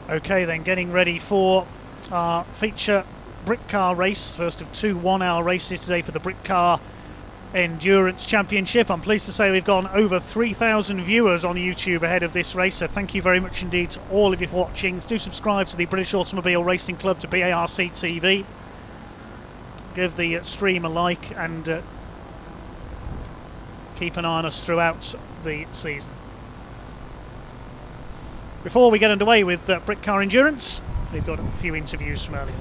Okay then, getting ready for our feature Britcar race, first of two 1 hour races today for the Britcar Endurance Championship. I'm pleased to say we've gone over 3,000 viewers on YouTube ahead of this race, so thank you very much indeed to all of you for watching. Do subscribe to the British Automobile Racing Club, to BARC TV. Give the stream a like and keep an eye on us throughout the season. Before we get underway with Britcar Endurance, we've got a few interviews from earlier.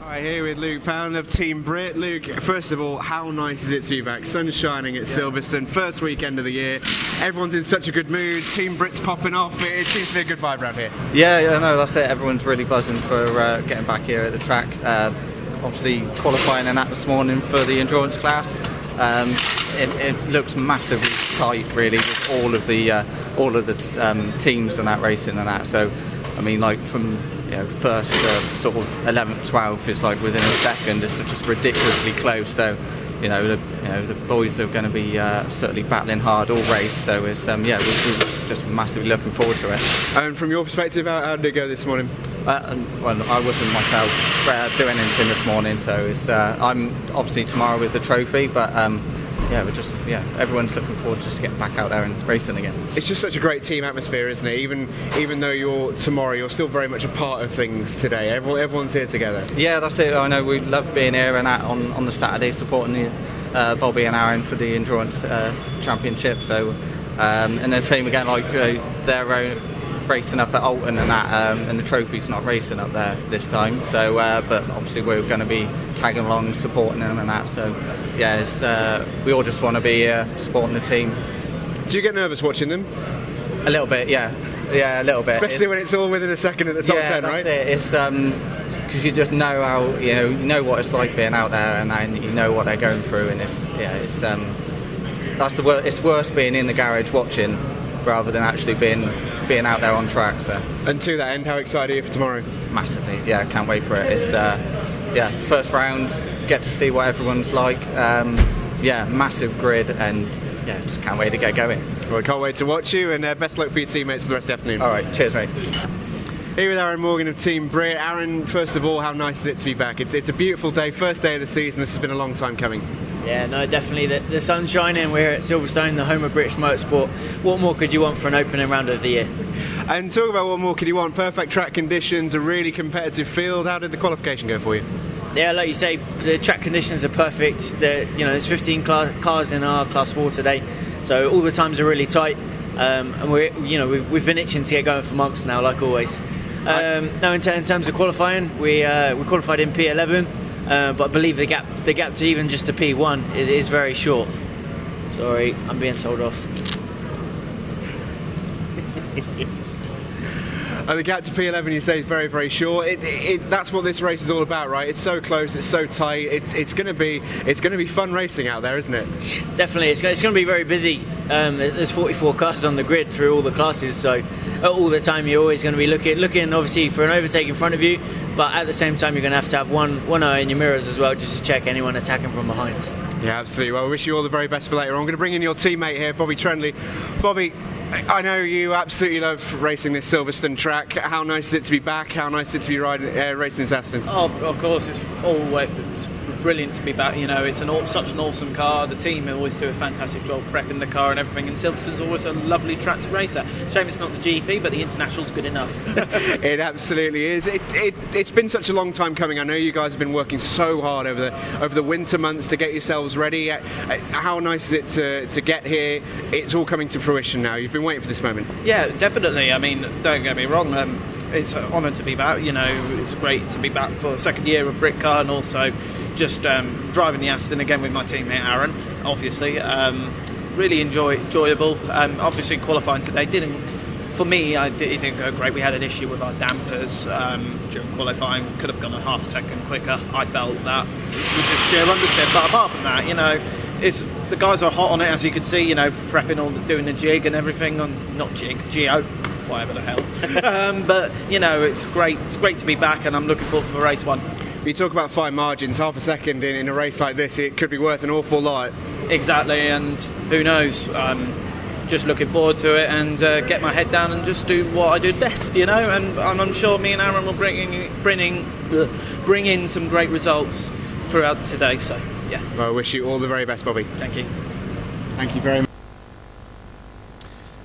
Right, here with Luke Pound of Team Brit. Luke, first of all, how nice is it to be back? Sun's shining at Silverstone, first weekend of the year. Everyone's in such a good mood. Team Brit's popping off. It seems to be a good vibe around here. Yeah, no, that's it. Everyone's really buzzing for getting back here at the track. Obviously, qualifying and that this morning for the endurance class. It looks massively tight, really, with all of the teams and that racing and that. So, I mean, like from first sort of 11th, 12th is like within a second. It's just ridiculously close. So, the boys are going to be certainly battling hard all race. So it's we're just massively looking forward to it. And from your perspective, how did it go this morning? Well, I wasn't myself doing anything this morning, so it's I'm obviously tomorrow with the trophy, but everyone's looking forward to just getting back out there and racing again. It's just such a great team atmosphere, isn't it? Even though you're tomorrow, you're still very much a part of things today. Everyone's here together. Yeah, that's it. I know we love being here and on the Saturday supporting the Bobby and Aaron for the Endurance Championship. So and then same again, like their own racing up at Alton and that, and the trophy's not racing up there this time. So, but obviously we're going to be tagging along, supporting them and that. So, yeah, we all just want to be supporting the team. Do you get nervous watching them? A little bit, yeah, a little bit. Especially when it's all within a second at the top 10, right? Yeah, that's it. It's because you just know how you know what it's like being out there, and you know what they're going through, and it's worse being in the garage watching rather than actually being out there on track. So. And to that end, how excited are you for tomorrow? Massively, yeah, can't wait for it. It's first round, get to see what everyone's like. Massive grid, and just can't wait to get going. Well, can't wait to watch you, and best luck for your teammates for the rest of the afternoon. All right, cheers, mate. Here with Aaron Morgan of Team Brit. Aaron, first of all, how nice is it to be back? It's a beautiful day, first day of the season. This has been a long time coming. Yeah, no, definitely. The sun's shining. We're at Silverstone, the home of British motorsport. What more could you want for an opening round of the year? And talk about what more could you want. Perfect track conditions, a really competitive field. How did the qualification go for you? Yeah, like you say, the track conditions are perfect. There's 15 cars in our Class 4 today, so all the times are really tight. And we've been itching to get going for months now, like always. Now, in terms of qualifying, we qualified in P11. But I believe the gap to even just a P1 is very short. Sorry, I'm being told off. And the gap to P11, you say, is very, very short. That's what this race is all about, right? It's so close, it's so tight. It's going to be fun racing out there, isn't it? Definitely, it's going to be very busy. There's 44 cars on the grid through all the classes, so all the time you're always going to be looking obviously for an overtake in front of you, but at the same time you're going to have one eye in your mirrors as well, just to check anyone attacking from behind. Yeah, absolutely. Well, I wish you all the very best for later on. I'm going to bring in your teammate here, Bobby Trendley. Bobby, I know you absolutely love racing this Silverstone track. How nice is it to be back? How nice is it to be racing this Aston? Oh, of course, it's always brilliant to be back. It's such an awesome car. The team always do a fantastic job prepping the car and everything, and Silverstone's always a lovely track to race at. Shame it's not the GP, but the International's good enough. It absolutely is. It's been such a long time coming. I know you guys have been working so hard over the winter months to get yourselves ready. How nice is it to get here? It's all coming to fruition now. You've been waiting for this moment. Yeah, definitely. I mean, don't get me wrong. It's an honour to be back. It's great to be back for the second year of Britcar, and also just driving the Aston again with my teammate Aaron. Obviously, really enjoyable. Obviously, qualifying today it didn't go great. We had an issue with our dampers during qualifying. Could have gone a half a second quicker. I felt that we just steer understeer. But apart from that, the guys are hot on it, as you can see. Prepping doing the jig and everything Geo. Whatever the hell. But it's great. It's great to be back, and I'm looking forward for race one. You talk about fine margins. Half a second in a race like this, it could be worth an awful lot. Exactly, and who knows? just looking forward to it and get my head down and just do what I do best, you know. And I'm sure me and Aaron will bring in some great results throughout today. So yeah. Well, I wish you all the very best, Bobby. Thank you. Thank you very much.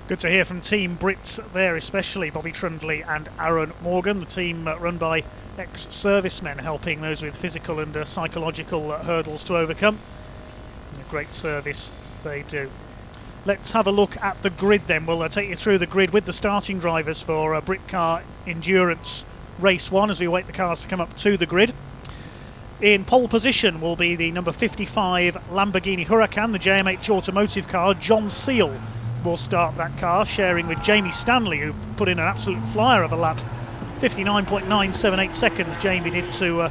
Good to hear from Team Brits there, especially Bobby Trundley and Aaron Morgan, the team run by ex-servicemen, helping those with physical and psychological hurdles to overcome. A great service they do. Let's have a look at the grid then. We'll take you through the grid with the starting drivers for Britcar Endurance Race 1 as we wait the cars to come up to the grid. In pole position will be the number 55 Lamborghini Huracan, the JMH Automotive car. John Seal will start that car, sharing with Jamie Stanley, who put in an absolute flyer of a lap. 59.978 seconds Jamie did to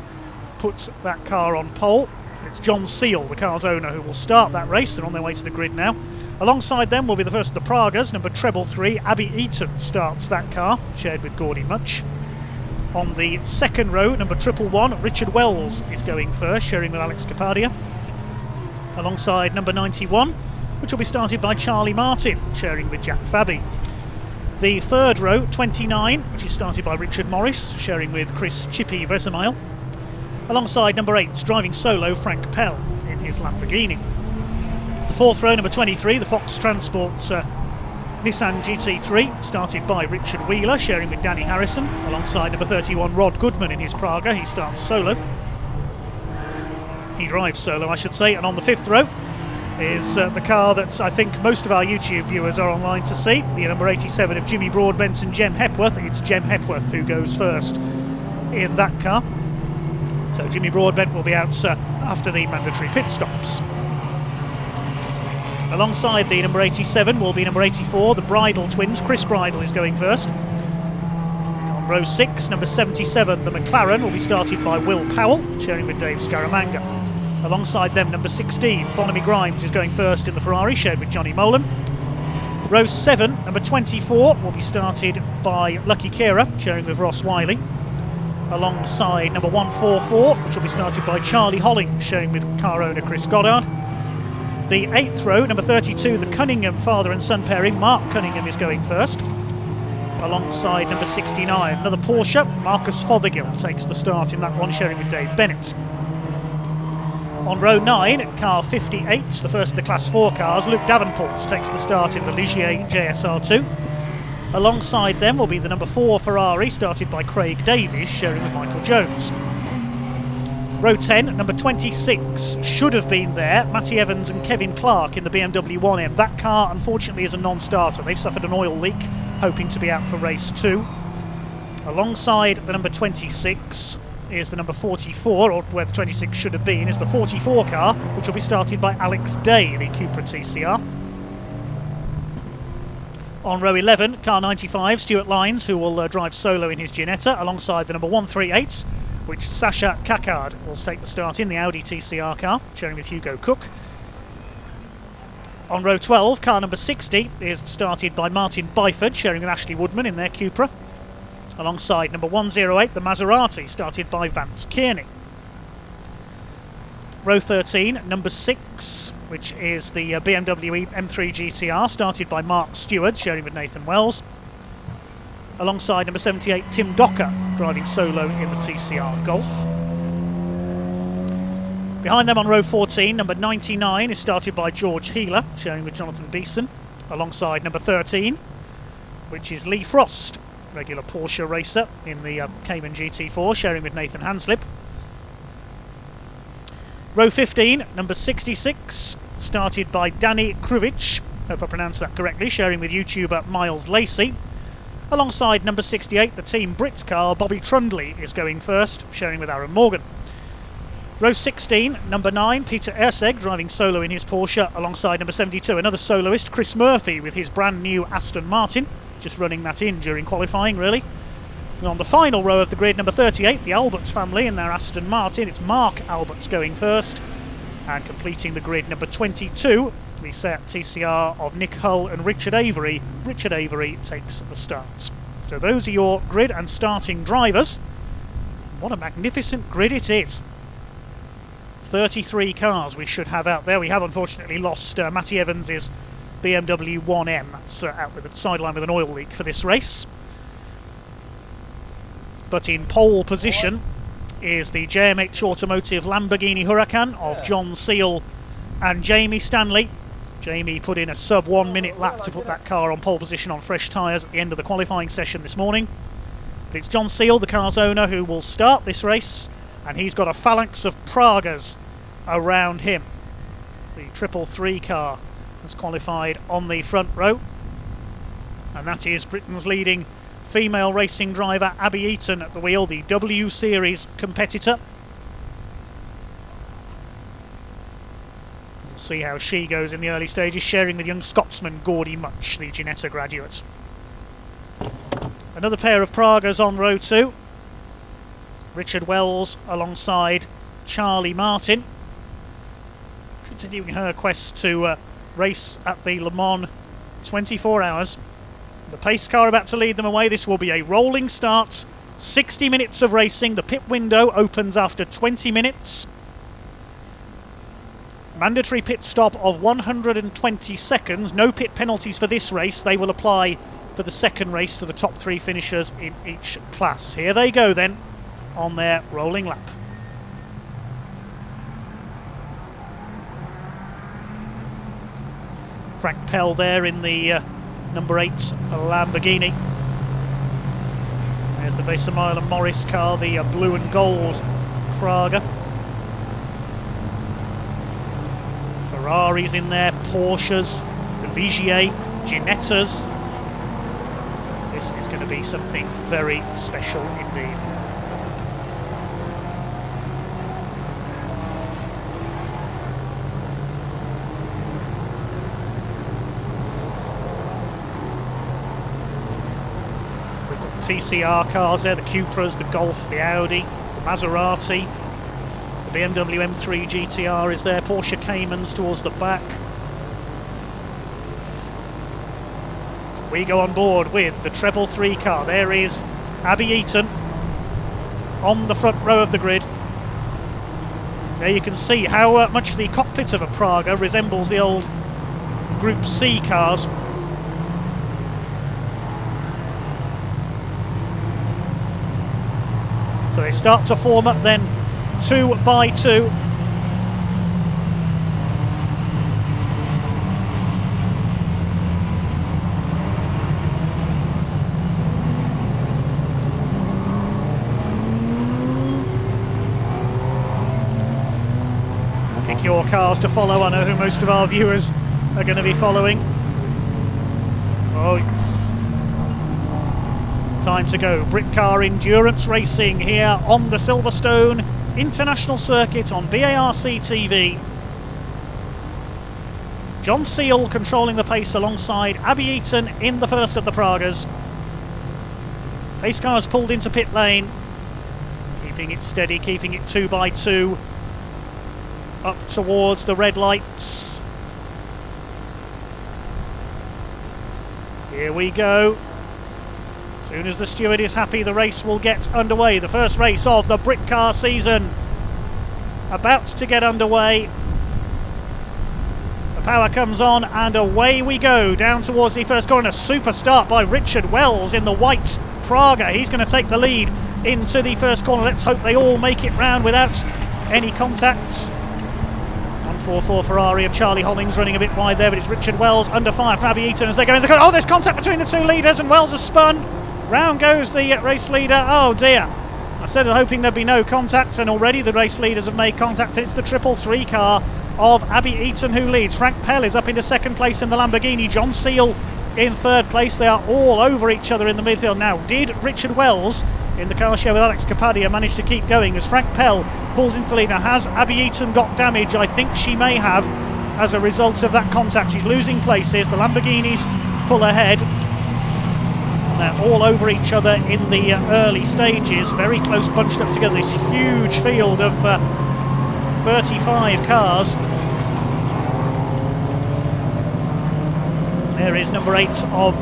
put that car on pole. It's John Seal, the car's owner, who will start that race. They're on their way to the grid now. Alongside them will be the first of the Pragas, number 333, Abby Eaton starts that car, shared with Gordy Much. On the second row, number 111, Richard Wells is going first, sharing with Alex Capadia. Alongside number 91, which will be started by Charlie Martin, sharing with Jack Fabi. The third row, 29, which is started by Richard Morris, sharing with Chris Chippy Vesemile. Alongside number 8, driving solo, Frank Pell in his Lamborghini. The fourth row, number 23, the Fox Transport's Nissan GT3, started by Richard Wheeler, sharing with Danny Harrison. Alongside number 31, Rod Goodman in his Praga, he starts solo. He drives solo, I should say. And on the fifth row is the car that I think most of our YouTube viewers are online to see, the number 87 of Jimmy Broadbent and Jem Hepworth. It's Jem Hepworth who goes first in that car. So Jimmy Broadbent will be out after the mandatory pit stops. Alongside the number 87 will be number 84, the Bridle twins. Chris Bridle is going first. On row 6, number 77, the McLaren, will be started by Will Powell, sharing with Dave Scaramanga. Alongside them, number 16, Bonamy Grimes is going first in the Ferrari, shared with Johnny Molan. Row 7, number 24, will be started by Lucky Kira, sharing with Ross Wiley. Alongside number 144, which will be started by Charlie Holling, sharing with car owner Chris Goddard. The 8th row, number 32, the Cunningham father and son pairing. Mark Cunningham is going first. Alongside number 69, another Porsche, Marcus Fothergill takes the start in that one, sharing with Dave Bennett. On row 9, car 58, the first of the Class 4 cars, Luke Davenport takes the start in the Ligier JSR2. Alongside them will be the number 4 Ferrari, started by Craig Davies, sharing with Michael Jones. Row 10, number 26, should have been there, Matty Evans and Kevin Clark in the BMW 1M. That car, unfortunately, is a non-starter. They've suffered an oil leak, hoping to be out for race 2. Alongside the number 26 is the number 44, or where the 26 should have been, is the 44 car, which will be started by Alex Day, the Cupra TCR. On row 11, car 95, Stuart Lyons, who will drive solo in his Ginetta, alongside the number 138, which Sasha Kakard will take the start in, the Audi TCR car, sharing with Hugo Cook. On row 12, car number 60 is started by Martin Byford, sharing with Ashley Woodman in their Cupra. Alongside number 108, the Maserati, started by Vance Kearney. Row 13, number 6, which is the BMW M3 GTR, started by Mark Stewart, sharing with Nathan Wells. Alongside number 78, Tim Docker, driving solo in the TCR Golf. Behind them on row 14, number 99 is started by George Healer, sharing with Jonathan Beeson. Alongside number 13, which is Lee Frost, regular Porsche racer in the Cayman GT4, sharing with Nathan Hanslip. Row 15, number 66, started by Danny Kruvich, hope I pronounced that correctly, sharing with YouTuber Miles Lacey. Alongside number 68, the Team Brits car, Bobby Trundley is going first, sharing with Aaron Morgan. Row 16, number 9, Peter Erseg, driving solo in his Porsche, alongside number 72, another soloist, Chris Murphy, with his brand new Aston Martin, just running that in during qualifying, really. And on the final row of the grid, number 38, the Alberts family in their Aston Martin, it's Mark Alberts going first. And completing the grid, number 22, the Seat TCR of Nick Hull and Richard Avery. Richard Avery takes the start. So those are your grid and starting drivers. What a magnificent grid it is. 33 cars we should have out there. We have unfortunately lost Matty Evans' BMW 1M. That's out with the sideline with an oil leak for this race. But in pole position is the JMH Automotive Lamborghini Huracan of John Seal and Jamie Stanley. Jamie put in a sub 1 minute lap to put that car on pole position on fresh tyres at the end of the qualifying session this morning. But it's John Seal, the car's owner, who will start this race, and he's got a phalanx of Pragas around him. The 333 car has qualified on the front row, and that is Britain's leading female racing driver Abby Eaton at the wheel, the W Series competitor. We'll see how she goes in the early stages, sharing with young Scotsman Gordie Much, the Ginetta graduate. Another pair of Pragas on row 2. Richard Wells alongside Charlie Martin, continuing her quest to race at the Le Mans 24 hours. The pace car about to lead them away. This will be a rolling start. 60 minutes of racing. The pit window opens after 20 minutes. Mandatory pit stop of 120 seconds. No pit penalties for this race. They will apply for the second race to the top 3 finishers in each class. Here they go then on their rolling lap. Frank Pell there in the number 8 Lamborghini. There's the Bessemeyer and Morris car, the blue and gold Praga. Ferraris in there, Porsches, the Ligier, Ginettas. This is going to be something very special indeed. TCR cars there, the Cupras, the Golf, the Audi, the Maserati, the BMW M3 GTR is there, Porsche Caymans towards the back. We go on board with the Treble 3 car. There is Abby Eaton on the front row of the grid. There you can see how much the cockpit of a Praga resembles the old Group C cars. So they start to form up then 2 by 2. Pick your cars to follow. I know who most of our viewers are going to be following. Oh, it's time to go. Britcar Endurance Racing here on the Silverstone International Circuit on BARC TV. John Seal controlling the pace alongside Abby Eaton in the first of the Pragas. Pace cars pulled into pit lane, keeping it steady, keeping it 2 by 2 up towards the red lights. Here we go. As soon as the steward is happy, the race will get underway. The first race of the Britcar season about to get underway. The power comes on and away we go down towards the first corner. Super start by Richard Wells in the white Praga. He's going to take the lead into the first corner. Let's hope they all make it round without any contacts. 144 Ferrari of Charlie Hollings running a bit wide there, but it's Richard Wells under fire from Abby Eaton as they go into the corner. Oh, there's contact between the 2 leaders and Wells has spun. Round goes the race leader. Oh dear. I said hoping there'd be no contact, and already the race leaders have made contact. It's the 333 car of Abby Eaton who leads. Frank Pell is up into second place in the Lamborghini. John Seal in third place. They are all over each other in the midfield now. Did Richard Wells in the car share with Alex Capadia manage to keep going as Frank Pell pulls into the lead? Now, has Abby Eaton got damage? I think she may have as a result of that contact. She's losing places. The Lamborghinis pull ahead. They're all over each other in the early stages, very close, bunched up together. This huge field of 35 cars. There is number 8 of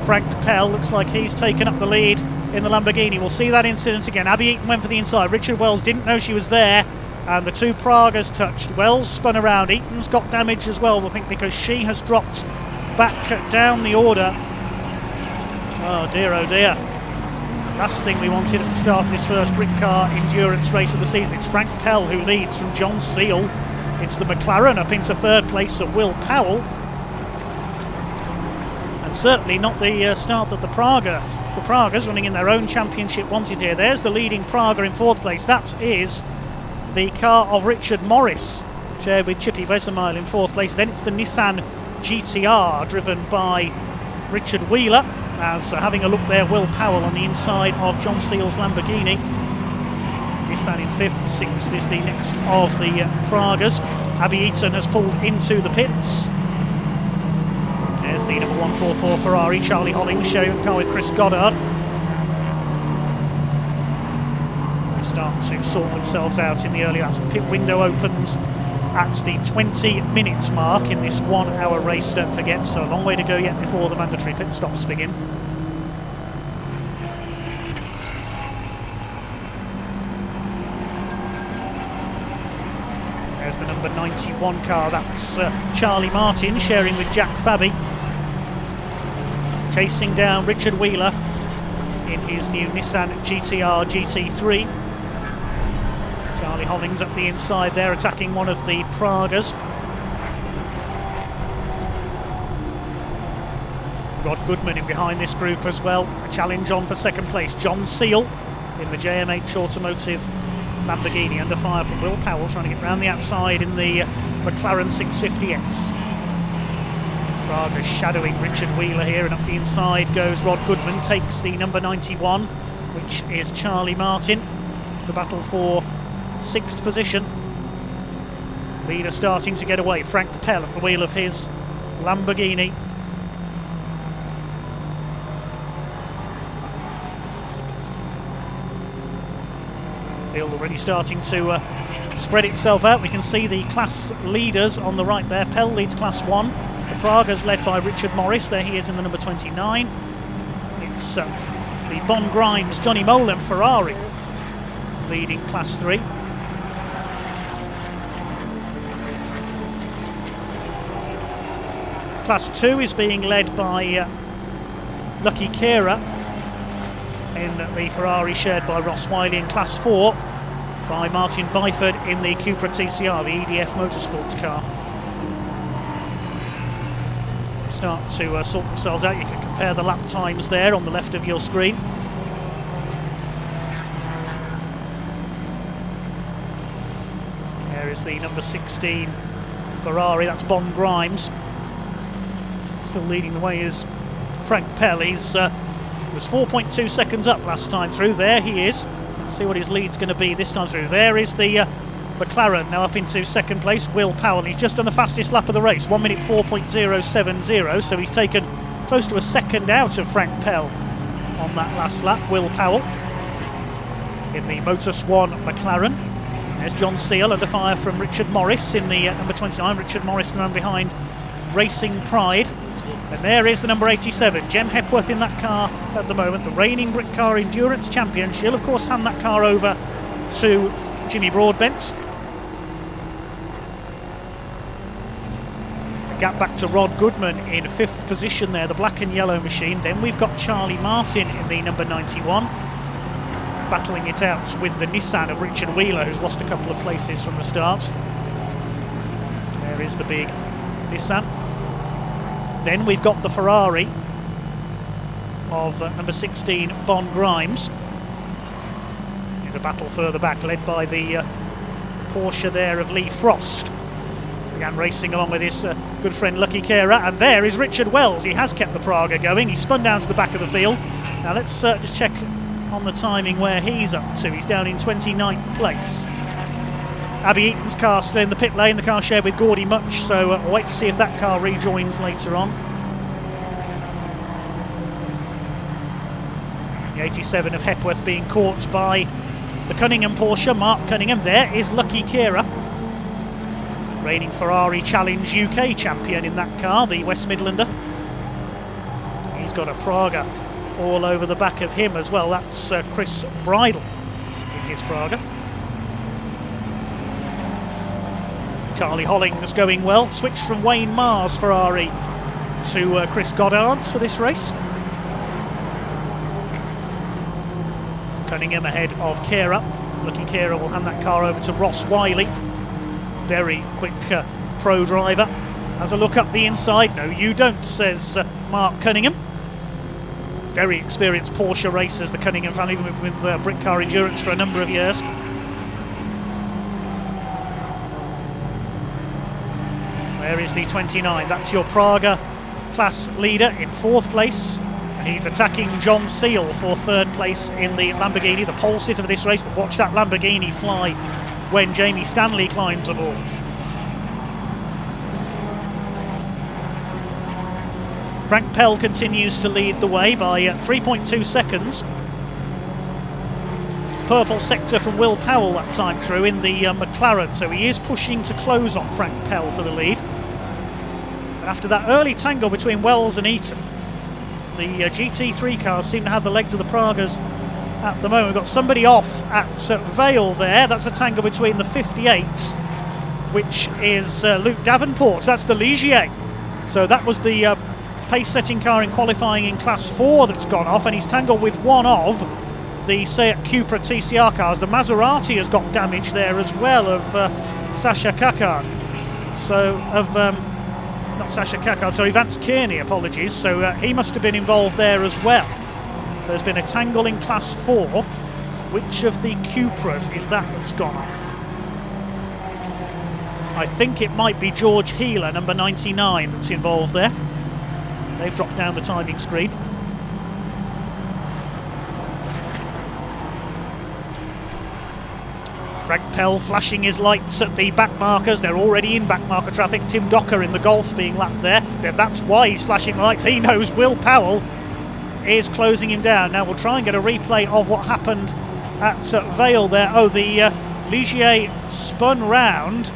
Frank Pell. Looks like he's taken up the lead in the Lamborghini. We'll see that incident again. Abby Eaton went for the inside. Richard Wells didn't know she was there, and the 2 Pragas touched. Wells spun around. Eaton's got damage as well, I think, because she has dropped back down the order. Oh dear, oh dear. Last thing we wanted at the start of this first Britcar Endurance race of the season. It's Frank Pell who leads from John Seal. It's the McLaren up into third place of Will Powell. And certainly not the start that the Pragas running in their own championship wanted here. There's the leading Praga in fourth place. That is the car of Richard Morris, shared with Chippy Wesemile in fourth place. Then it's the Nissan GTR driven by Richard Wheeler. As having a look there, Will Powell on the inside of John Seal's Lamborghini. Nissan in fifth, sixth is the next of the Pragas. Abby Eaton has pulled into the pits. There's the number 144 Ferrari, Charlie Hollings sharing a car with Chris Goddard. They start to sort themselves out in the early laps. The pit window opens at the 20-minute mark in this 1 hour race, don't forget, so a long way to go yet before the mandatory pit stops begin. There's the number 91 car, that's Charlie Martin sharing with Jack Fabi. Chasing down Richard Wheeler in his new Nissan GTR GT3. Charlie Hollings up the inside there, attacking one of the Pragas. Rod Goodman in behind this group as well. A challenge on for second place. John Seal in the JMH Automotive Lamborghini under fire from Will Powell, trying to get round the outside in the McLaren 650S. Praga shadowing Richard Wheeler here, and up the inside goes Rod Goodman, takes the number 91, which is Charlie Martin. The battle for sixth position. Leader starting to get away. Frank Pell at the wheel of his Lamborghini. Field already starting to spread itself out. We can see the class leaders on the right there. Pell leads class 1. The Pragas led by Richard Morris. There he is in the number 29. It's the Bon Grimes, Johnny Molan Ferrari leading class 3. Class 2 is being led by Lucky Kira in the Ferrari shared by Ross Wiley, in class 4 by Martin Byford in the Cupra TCR, the EDF Motorsports car. They start to sort themselves out. You can compare the lap times there on the left of your screen. There is the number 16 Ferrari, that's Bon Grimes. Still leading the way is Frank Pell. He's was 4.2 seconds up last time through. There he is. Let's see what his lead's going to be this time through. There is the McLaren now up into second place. Will Powell, he's just done the fastest lap of the race, 1 minute 4.070, so he's taken close to a second out of Frank Pell on that last lap. Will Powell in the Motor Swan McLaren. There's John Seal under fire from Richard Morris in the number 29. Richard Morris, the man behind Racing Pride. And there is the number 87, Jem Hepworth in that car at the moment, the reigning Britcar Endurance Champion. She'll of course hand that car over to Jimmy Broadbent. A gap back to Rod Goodman in fifth position there, the black and yellow machine. Then we've got Charlie Martin in the number 91, battling it out with the Nissan of Richard Wheeler, who's lost a couple of places from the start. There is the big Nissan. Then we've got the Ferrari of number 16, Bon Grimes. There's a battle further back, led by the Porsche there of Lee Frost. Began racing along with his good friend Lucky Kira, and there is Richard Wells. He has kept the Praga going. He spun down to the back of the field. Now let's just check on the timing where he's up to. He's down in 29th place. Abby Eaton's car still in the pit lane, the car shared with Gordy Much, so we'll wait to see if that car rejoins later on. The 87 of Hepworth being caught by the Cunningham Porsche, Mark Cunningham. There is Lucky Kira, reigning Ferrari Challenge UK champion in that car, the West Midlander. He's got a Praga all over the back of him as well. That's Chris Bridle in his Praga. Charlie Hollings going well. Switch from Wayne Maher's Ferrari to Chris Goddard's for this race. Cunningham ahead of Kehra. Lucky Kehra will hand that car over to Ross Wiley. Very quick pro driver. Has a look up the inside. No, you don't, says Mark Cunningham. Very experienced Porsche racers, the Cunningham family, with Britcar Endurance for a number of years. Where is the 29? That's your Praga class leader in 4th place. And he's attacking John Seal for 3rd place in the Lamborghini, the pole sitter of this race. But watch that Lamborghini fly when Jamie Stanley climbs aboard. Frank Pell continues to lead the way by 3.2 seconds. Purple sector from Will Powell that time through in the McLaren, so he is pushing to close on Frank Pell for the lead. But after that early tangle between Wells and Eaton, the GT3 cars seem to have the legs of the Pragas at the moment. We've got somebody off at Vale there. That's a tangle between the 58, which is Luke Davenport. That's the Ligier. So that was the pace-setting car in qualifying in Class 4 that's gone off, and he's tangled with one of the Seat Cupra TCR cars. The Maserati has got damage there as well of Sasha Kakard. So, not Sasha Kakard, sorry, Vance Kearney, apologies. So he must have been involved there as well. So there's been a tangle in Class 4. Which of the Cupras is that that's gone off? I think it might be George Heeler, number 99, that's involved there. They've dropped down the timing screen. Frank Pell flashing his lights at the back markers. They're already in back marker traffic. Tim Docker in the Golf being lapped there. That's why he's flashing lights. He knows Will Powell is closing him down. Now we'll try and get a replay of what happened at Vale there. Oh, the Ligier spun round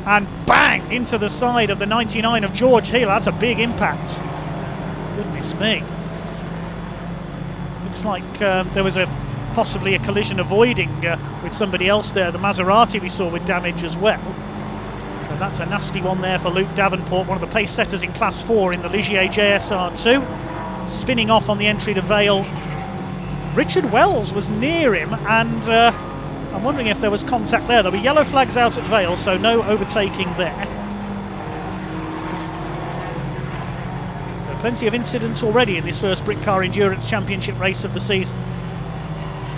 and bang into the side of the 99 of George Hill. That's a big impact. Goodness me. Looks like there was possibly a collision avoiding with somebody else there. The Maserati we saw with damage as well. And that's a nasty one there for Luke Davenport, one of the pace setters in Class 4 in the Ligier JSR2. Spinning off on the entry to Vale. Richard Wells was near him, and I'm wondering if there was contact there. There'll be yellow flags out at Vale, so no overtaking there. Plenty of incidents already in this first Britcar Endurance Championship race of the season.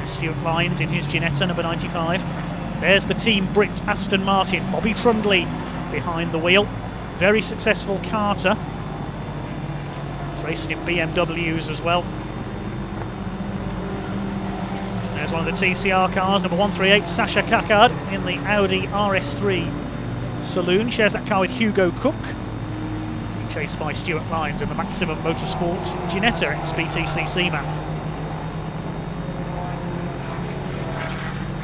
Stuart Lyons in his Ginetta, number 95. There's the Team Brit Aston Martin. Bobby Trundley behind the wheel. Very successful karter. He's racing in BMWs as well. There's one of the TCR cars, number 138, Sasha Kakard in the Audi RS3 Saloon. Shares that car with Hugo Cook. Chased by Stuart Lyons in the Maximum Motorsport Ginetta XPTC C-Man.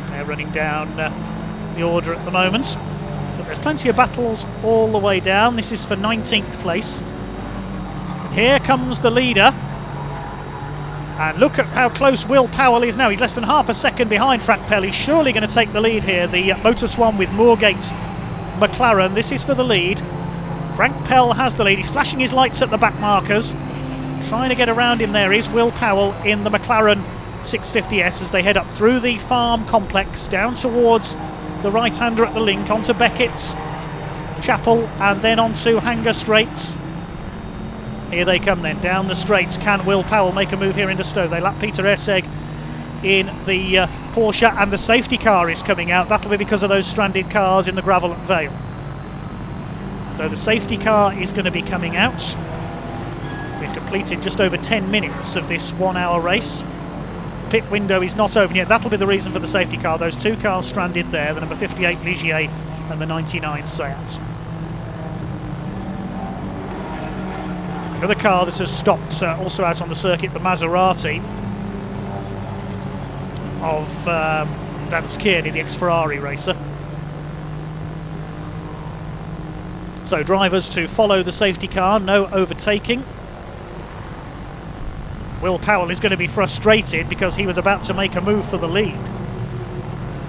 They're running down the order at the moment, but there's plenty of battles all the way down. This is for 19th place. And here comes the leader, and look at how close Will Powell is now. He's less than half a second behind Frank Pell. He's surely going to take the lead here. The Motor1 with Moorgate McLaren. This is for the lead. Frank Pell has the lead. He's flashing his lights at the back markers. Trying to get around him there is Will Powell in the McLaren 650S as they head up through the farm complex down towards the right-hander at the link, onto Beckett's Chapel and then onto Hanger Straits. Here they come then, down the straights. Can Will Powell make a move here into Stowe? They lap Peter Esseg in the Porsche, and the safety car is coming out. That'll be because of those stranded cars in the gravel at Vale. So the safety car is going to be coming out. We've completed just over 10 minutes of this 1 hour race. Pit window is not open yet. That'll be the reason for the safety car. Those two cars stranded there, the number 58 Ligier and the 99 Seat. Another car that has stopped also out on the circuit, the Maserati of Vance Kearney, the ex-Ferrari racer. So drivers to follow the safety car, no overtaking. Will Powell is going to be frustrated because he was about to make a move for the lead.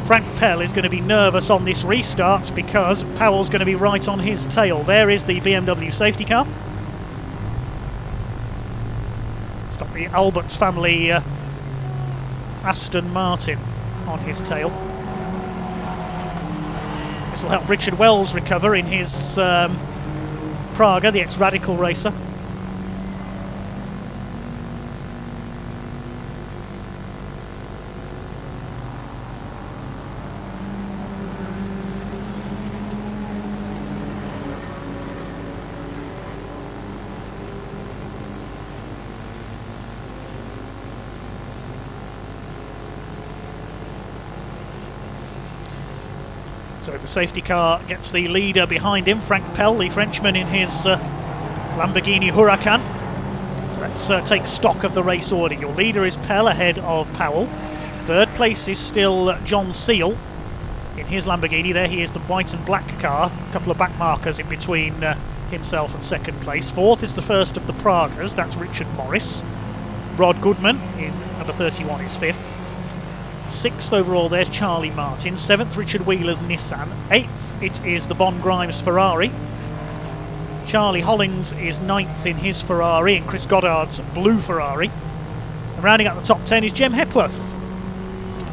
Frank Pell is going to be nervous on this restart because Powell's going to be right on his tail. There is the BMW safety car. It's got the Albert's family Aston Martin on his tail. This will help Richard Wells recover in his Praga, the ex-Radical racer. So the safety car gets the leader behind him, Frank Pell, the Frenchman, in his Lamborghini Huracan. So let's take stock of the race order. Your leader is Pell ahead of Powell. Third place is still John Seal in his Lamborghini. There he is, the white and black car. A couple of back markers in between himself and second place. Fourth is the first of the Pragas, that's Richard Morris. Rod Goodman in number 31 is fifth. Sixth overall, there's Charlie Martin. Seventh, Richard Wheeler's Nissan. Eighth, it is the Bon Grimes Ferrari. Charlie Hollings is ninth in his Ferrari, and Chris Goddard's blue Ferrari. And rounding out the top 10 is Jem Hepworth,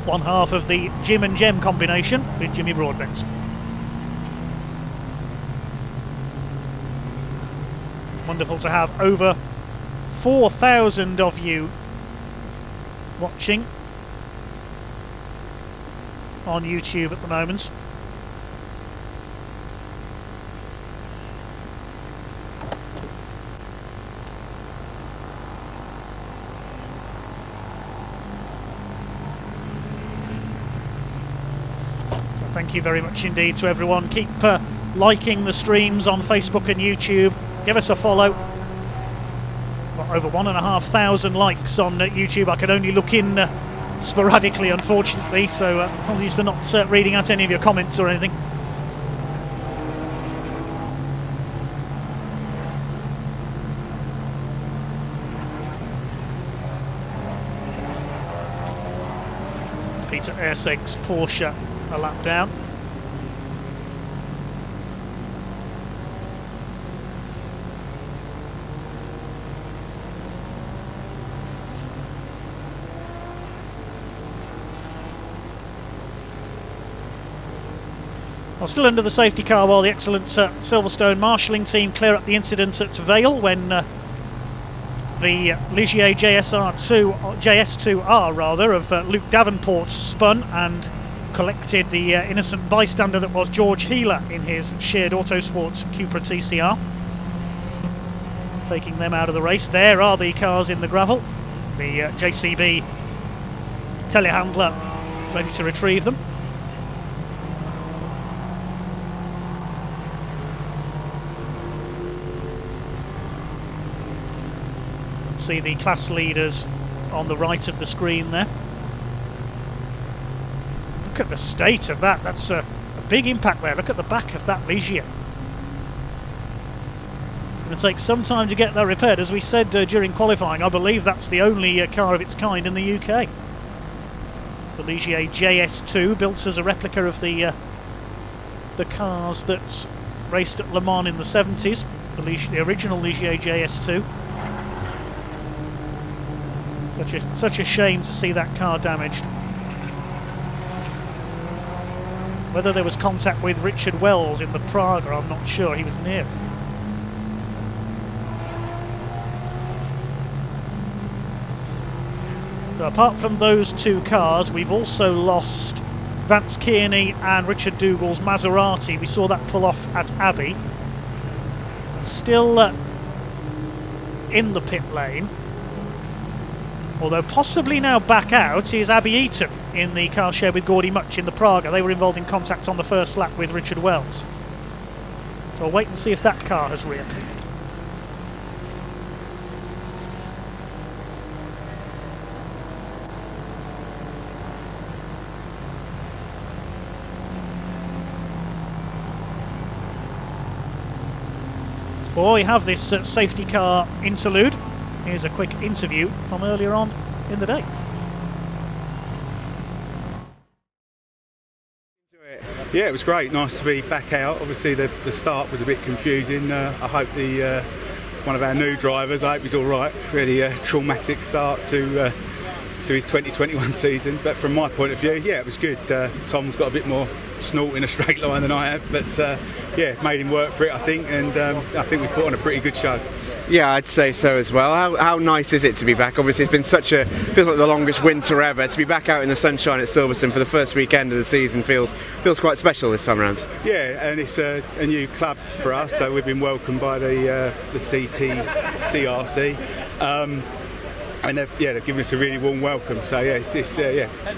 one half of the Jim and Jem combination with Jimmy Broadbent. Wonderful to have over 4,000 of you watching on YouTube at the moment. So thank you very much indeed to everyone. Keep liking the streams on Facebook and YouTube. Give us a follow. Got over 1,500 likes on YouTube. I can only look in sporadically, unfortunately, so apologies for not reading out any of your comments or anything. Peter Erseg's Porsche a lap down. Well, still under the safety car while the excellent Silverstone marshalling team clear up the incident at Vale when the Ligier JS2R rather of Luke Davenport spun and collected the innocent bystander that was George Heeler in his shared Autosports Cupra TCR, taking them out of the race. There are the cars in the gravel, the JCB telehandler ready to retrieve them. See the class leaders on the right of the screen there. Look at the state of that. That's a big impact there. Look at the back of that Ligier. It's going to take some time to get that repaired. As we said during qualifying, I believe that's the only car of its kind in the UK. The Ligier JS2, built as a replica of the cars that raced at Le Mans in the 70s. The original Ligier JS2. Such a shame to see that car damaged. Whether there was contact with Richard Wells in the Praga, I'm not sure. He was near. So apart from those two cars, we've also lost Vance Kearney and Richard Dougal's Maserati. We saw that pull off at Abbey. Still in the pit lane, although possibly now back out, is Abby Eaton in the car shared with Gordy Much in the Praga. They were involved in contact on the first lap with Richard Wells. So I'll wait and see if that car has reappeared. Well, we have this safety car interlude. Here's a quick interview from earlier on in the day. Yeah, it was great. Nice to be back out. Obviously, the start was a bit confusing. I hope the It's one of our new drivers. I hope he's all right. Really traumatic start to his 2021 season. But from my point of view, yeah, it was good. Tom's got a bit more snort in a straight line than I have, but yeah, made him work for it, I think, and I think we put on a pretty good show. Yeah, I'd say so as well. How nice is it to be back? Obviously, it's been feels like the longest winter ever. To be back out in the sunshine at Silverstone for the first weekend of the season feels quite special this time around. Yeah, and it's a new club for us, so we've been welcomed by the CRC. And they've given us a really warm welcome. So yeah, it's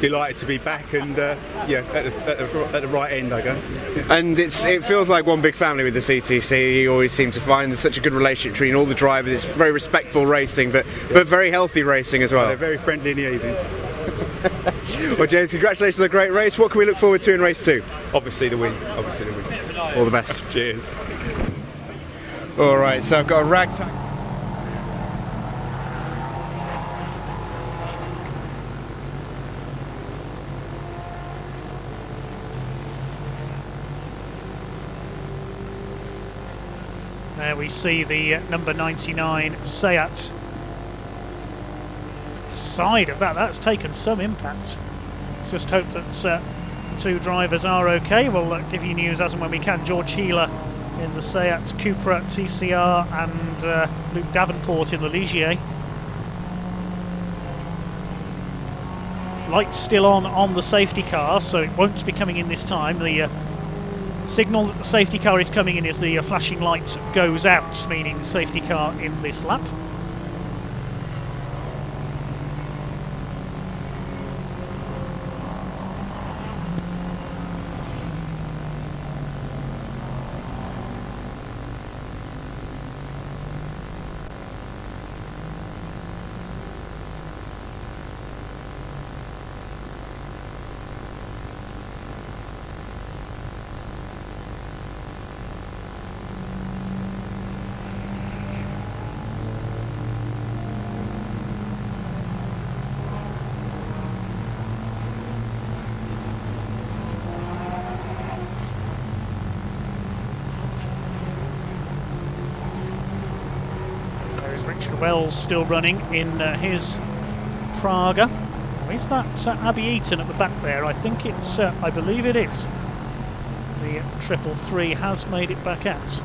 delighted to be back, and at the right end, I guess. Yeah. And it feels like one big family with the CTC. You always seem to find there's such a good relationship between all the drivers. It's very respectful racing, but very healthy racing as well. They're very friendly in the evening. Well, James, congratulations on a great race. What can we look forward to in race 2? Obviously the win. All the best. Cheers. All right, so I've got a ragtag. There we see the number 99 Seat side of that. That's taken some impact. Just hope that the two drivers are okay. We'll give you news as and when we can. George Healer in the Seat Cupra TCR and Luke Davenport in the Ligier. Lights still on the safety car, so it won't be coming in this time. The signal that the safety car is coming in is the flashing light goes out, meaning safety car in this lap. Wells still running in his Praga. Is that Abby Eaton at the back there? I think it's, I believe it is. The 333 has made it back out.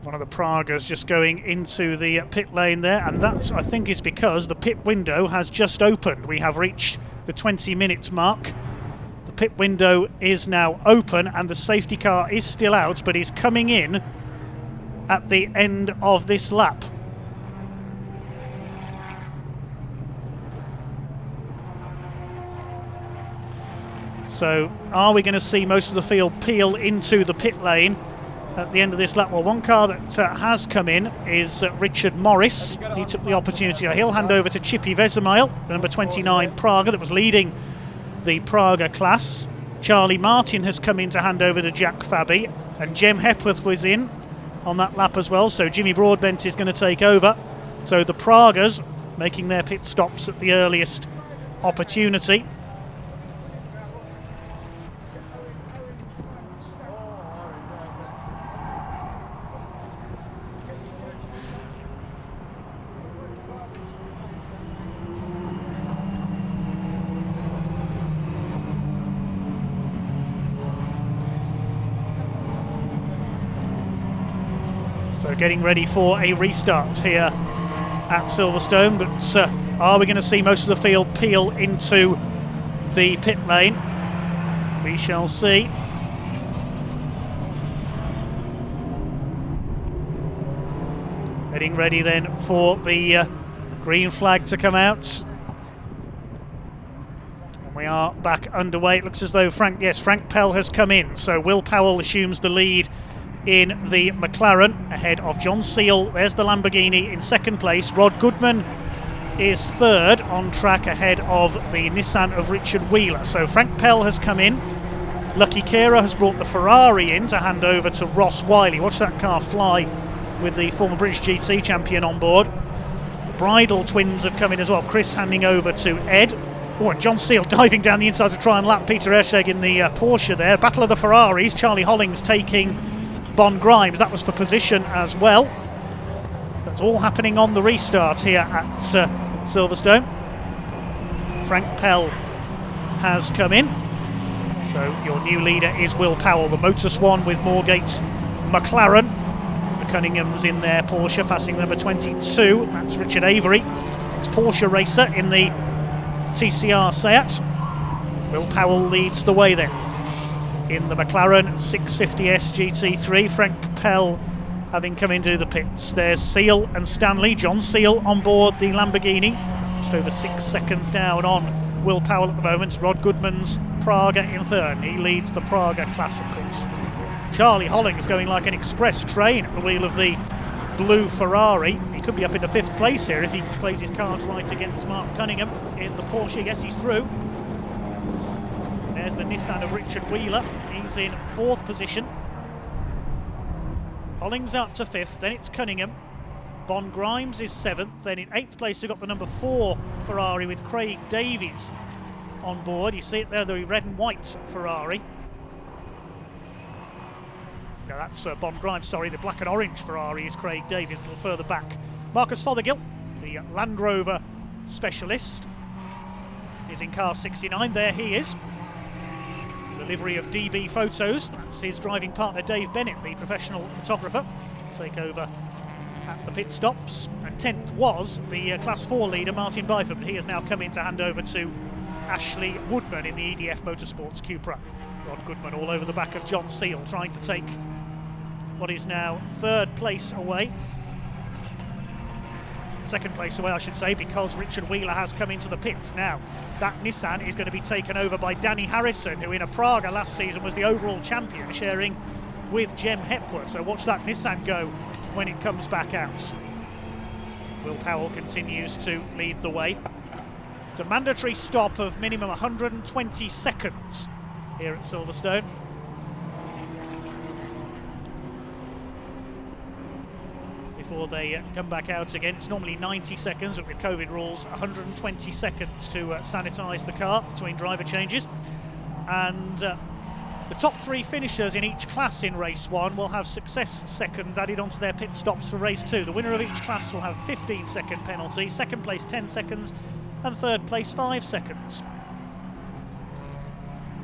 One of the Pragas just going into the pit lane there, and that, I think, is because the pit window has just opened. We have reached the 20 minutes mark. The pit window is now open and the safety car is still out, but is coming in at the end of this lap. So are we going to see most of the field peel into the pit lane at the end of this lap? Well, one car that has come in is Richard Morris. He took the opportunity. He'll hand over to Chippy Vesemile, the number 29 Praga that was leading the Praga class. Charlie Martin has come in to hand over to Jack Fabi, and Jem Hepworth was in on that lap as well, so Jimmy Broadbent is going to take over. So the Pragas making their pit stops at the earliest opportunity. So So getting ready for a restart here at Silverstone, but are we going to see most of the field peel into the pit lane? We shall see. Getting ready then for the green flag to come out. And we are back underway. It looks as though Frank Pell has come in. So Will Powell assumes the lead in the McLaren ahead of John Seal. There's the Lamborghini in second place. Rod Goodman is third on track ahead of the Nissan of Richard Wheeler. So Frank Pell has come in. Lucky Kera has brought the Ferrari in to hand over to Ross Wiley. Watch that car fly with the former British GT champion on board. The Bridle twins have come in as well. Chris handing over to Ed. Oh, and John Seal diving down the inside to try and lap Peter Erscheg in the Porsche there. Battle of the Ferraris. Charlie Hollings taking Bon Grimes. That was for position as well. That's all happening on the restart here at Silverstone. Frank Pell has come in. So your new leader is Will Powell, the Motor Swan with Moorgate's McLaren. As the Cunninghams in their Porsche, passing number 22. That's Richard Avery. It's Porsche racer in the TCR Seat. Will Powell leads the way then in the McLaren 650S GT3. Frank Pell having come into the pits. There's Seal and Stanley. John Seal on board the Lamborghini. Just over 6 seconds down on Will Powell at the moment. Rod Goodman's Praga in third. He leads the Praga class, of course. Charlie Hollings going like an express train at the wheel of the blue Ferrari. He could be up into 5th place here if he plays his cards right against Mark Cunningham in the Porsche. Yes, he's through. There's the Nissan of Richard Wheeler. He's in 4th position. Hollings up to 5th. Then it's Cunningham. Bon Grimes is 7th. Then in 8th place we've got the number 4 Ferrari with Craig Davies on board. You see it there, the red and white Ferrari. No, that's Bon Grimes, sorry. The black and orange Ferrari is Craig Davies, a little further back. Marcus Fothergill, the Land Rover specialist, is in car 69. There he is. The livery of DB Photos. That's his driving partner, Dave Bennett, the professional photographer. Take over at the pit stops. And 10th was the Class 4 leader, Martin Byford, but he has now come in to hand over to Ashley Woodman in the EDF Motorsports Cupra. Rod Goodman all over the back of John Seal, trying to take what is now 3rd place away. 2nd place away, I should say, because Richard Wheeler has come into the pits. Now, that Nissan is going to be taken over by Danny Harrison, who in a Praga last season was the overall champion, sharing with Jem Hepworth. So watch that Nissan go when it comes back out. Will Powell continues to lead the way. It's a mandatory stop of minimum 120 seconds here at Silverstone. Before they come back out again. It's normally 90 seconds, but with COVID rules, 120 seconds to sanitise the car between driver changes. And the top 3 finishers in each class in race 1 will have success seconds added onto their pit stops for race 2. The winner of each class will have 15-second penalty, 2nd place 10 seconds, and 3rd place 5 seconds.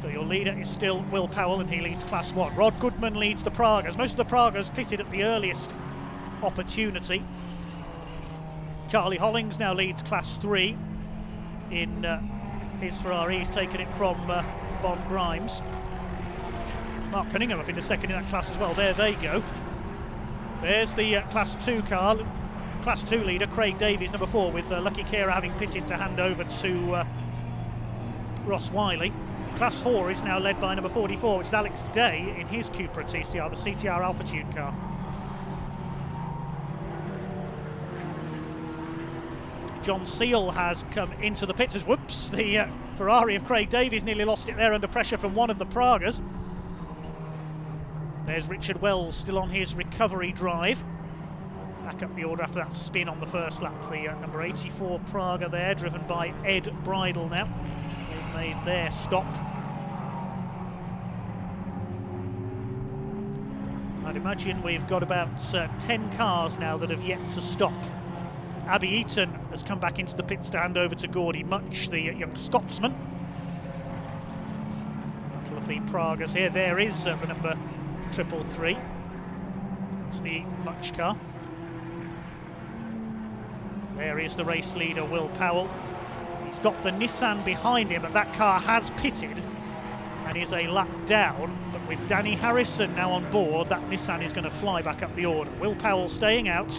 So your leader is still Will Powell, and he leads Class 1. Rod Goodman leads the Pragas. Most of the Pragas pitted at the earliest opportunity. Charlie Hollings now leads Class 3 in his Ferrari. He's taken it from Bon Grimes. Mark Cunningham, I think, is 2nd in that class as well. There they go. There's the Class 2 car. Class 2 leader Craig Davies, number 4, with Lucky Kera having pitted to hand over to Ross Wiley. Class 4 is now led by number 44, which is Alex Day in his Cupra TCR, the CTR Alpha Tune car. John Seal has come into the pits. Whoops, the Ferrari of Craig Davies nearly lost it there under pressure from one of the Pragas. There's Richard Wells still on his recovery drive. Back up the order after that spin on the first lap. The number 84 Praga there, driven by Ed Bridle now. They've made their stop. I'd imagine we've got about 10 cars now that have yet to stop. Abby Eaton has come back into the pits to hand over to Gordy Much, the young Scotsman. Battle of the Pragas here. There is the number 333. That's the Much car. There is the race leader, Will Powell. He's got the Nissan behind him, but that car has pitted and is a lap down. But with Danny Harrison now on board, that Nissan is going to fly back up the order. Will Powell staying out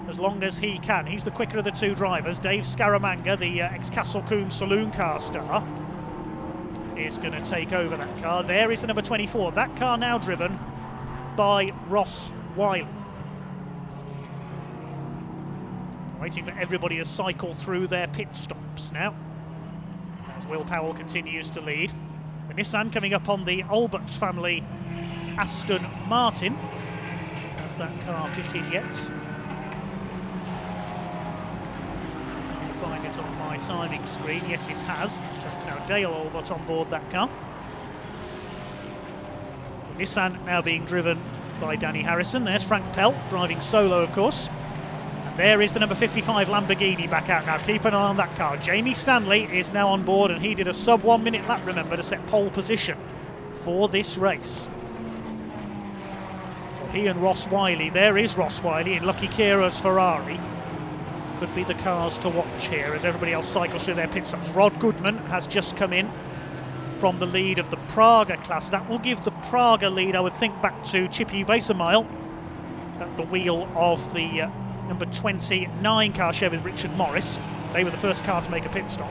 as long as he can. He's the quicker of the two drivers. Dave Scaramanga, the ex-Castle Coombe saloon car star, is going to take over that car. There is the number 24. That car now driven by Ross Wiley. Waiting for everybody to cycle through their pit stops now, as Will Powell continues to lead. The Nissan coming up on the Albert family Aston Martin. Has that car pitted yet? I'll find it on my timing screen. Yes, it has. So it's now Dale Albert on board that car. The Nissan now being driven by Danny Harrison. There's Frank Pell driving solo, of course. There is the number 55 Lamborghini back out now. Keep an eye on that car. Jamie Stanley is now on board, and he did a sub 1 minute lap, remember, to set pole position for this race. So he and Ross Wiley, there is Ross Wiley in Lucky Kira's Ferrari. Could be the cars to watch here as everybody else cycles through their pit stops. Rod Goodman has just come in from the lead of the Praga class. That will give the Praga lead, I would think, back to Chippy Weissermile at the wheel of the number 29 car shared with Richard Morris. They were the first car to make a pit stop.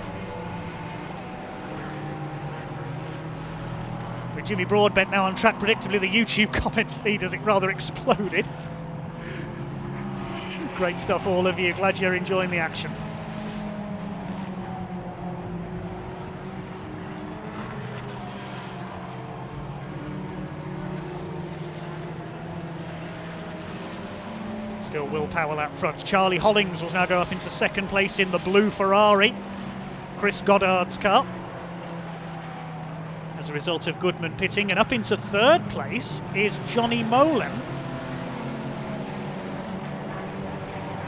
With Jimmy Broadbent now on track, predictably the YouTube comment feed has rather exploded. Great stuff, all of you. Glad you're enjoying the action. Still Will Powell out front. Charlie Hollings will now go up into second place in the blue Ferrari, Chris Goddard's car, as a result of Goodman pitting. And up into third place is Johnny Molan,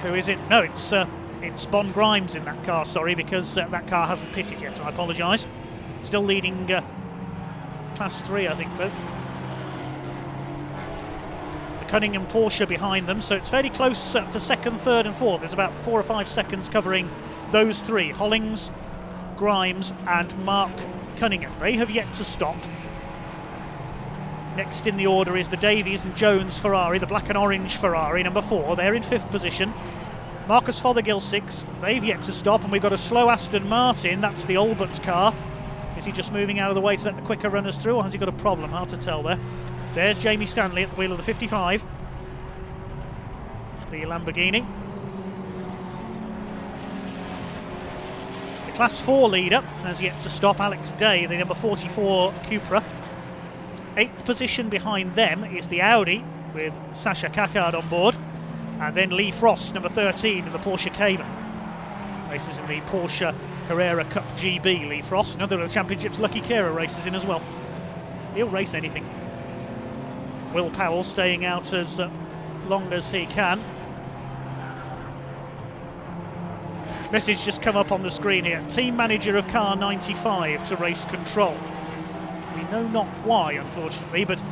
who is in... No, it's Bon Grimes in that car, sorry, because that car hasn't pitted yet, so I apologise. Still leading Class 3, I think, though. Cunningham Porsche behind them, so it's fairly close for second, third and fourth. There's about 4 or 5 seconds covering those three: Hollings, Grimes and Mark Cunningham. They have yet to stop. Next in the order is the Davies and Jones Ferrari, the black and orange Ferrari, number 4. They're in 5th position. Marcus Fothergill 6th. They've yet to stop, and we've got a slow Aston Martin. That's the Albert car. Is he just moving out of the way to let the quicker runners through, or has he got a problem? Hard to tell there. There's Jamie Stanley at the wheel of the 55, the Lamborghini. The Class 4 leader has yet to stop, Alex Day, the number 44 Cupra. 8th position behind them is the Audi with Sasha Kakard on board, and then Lee Frost, number 13 in the Porsche Cayman. Races in the Porsche Carrera Cup GB, Lee Frost. Another of the Championship's Lucky Kira races in as well. He'll race anything. Will Powell staying out as long as he can. Message just come up on the screen here. Team manager of car 95 to race control. We know not why, unfortunately, but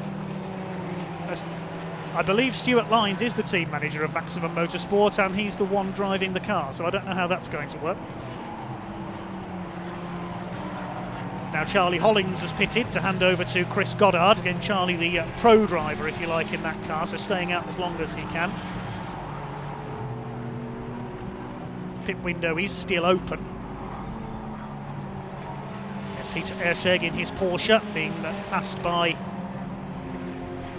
I believe Stuart Lines is the team manager of Maximum Motorsport, and he's the one driving the car, so I don't know how that's going to work. Now Charlie Hollings has pitted to hand over to Chris Goddard. Again, Charlie the pro driver, if you like, in that car, so staying out as long as he can. Pit window is still open. There's Peter Erscheg in his Porsche, being passed by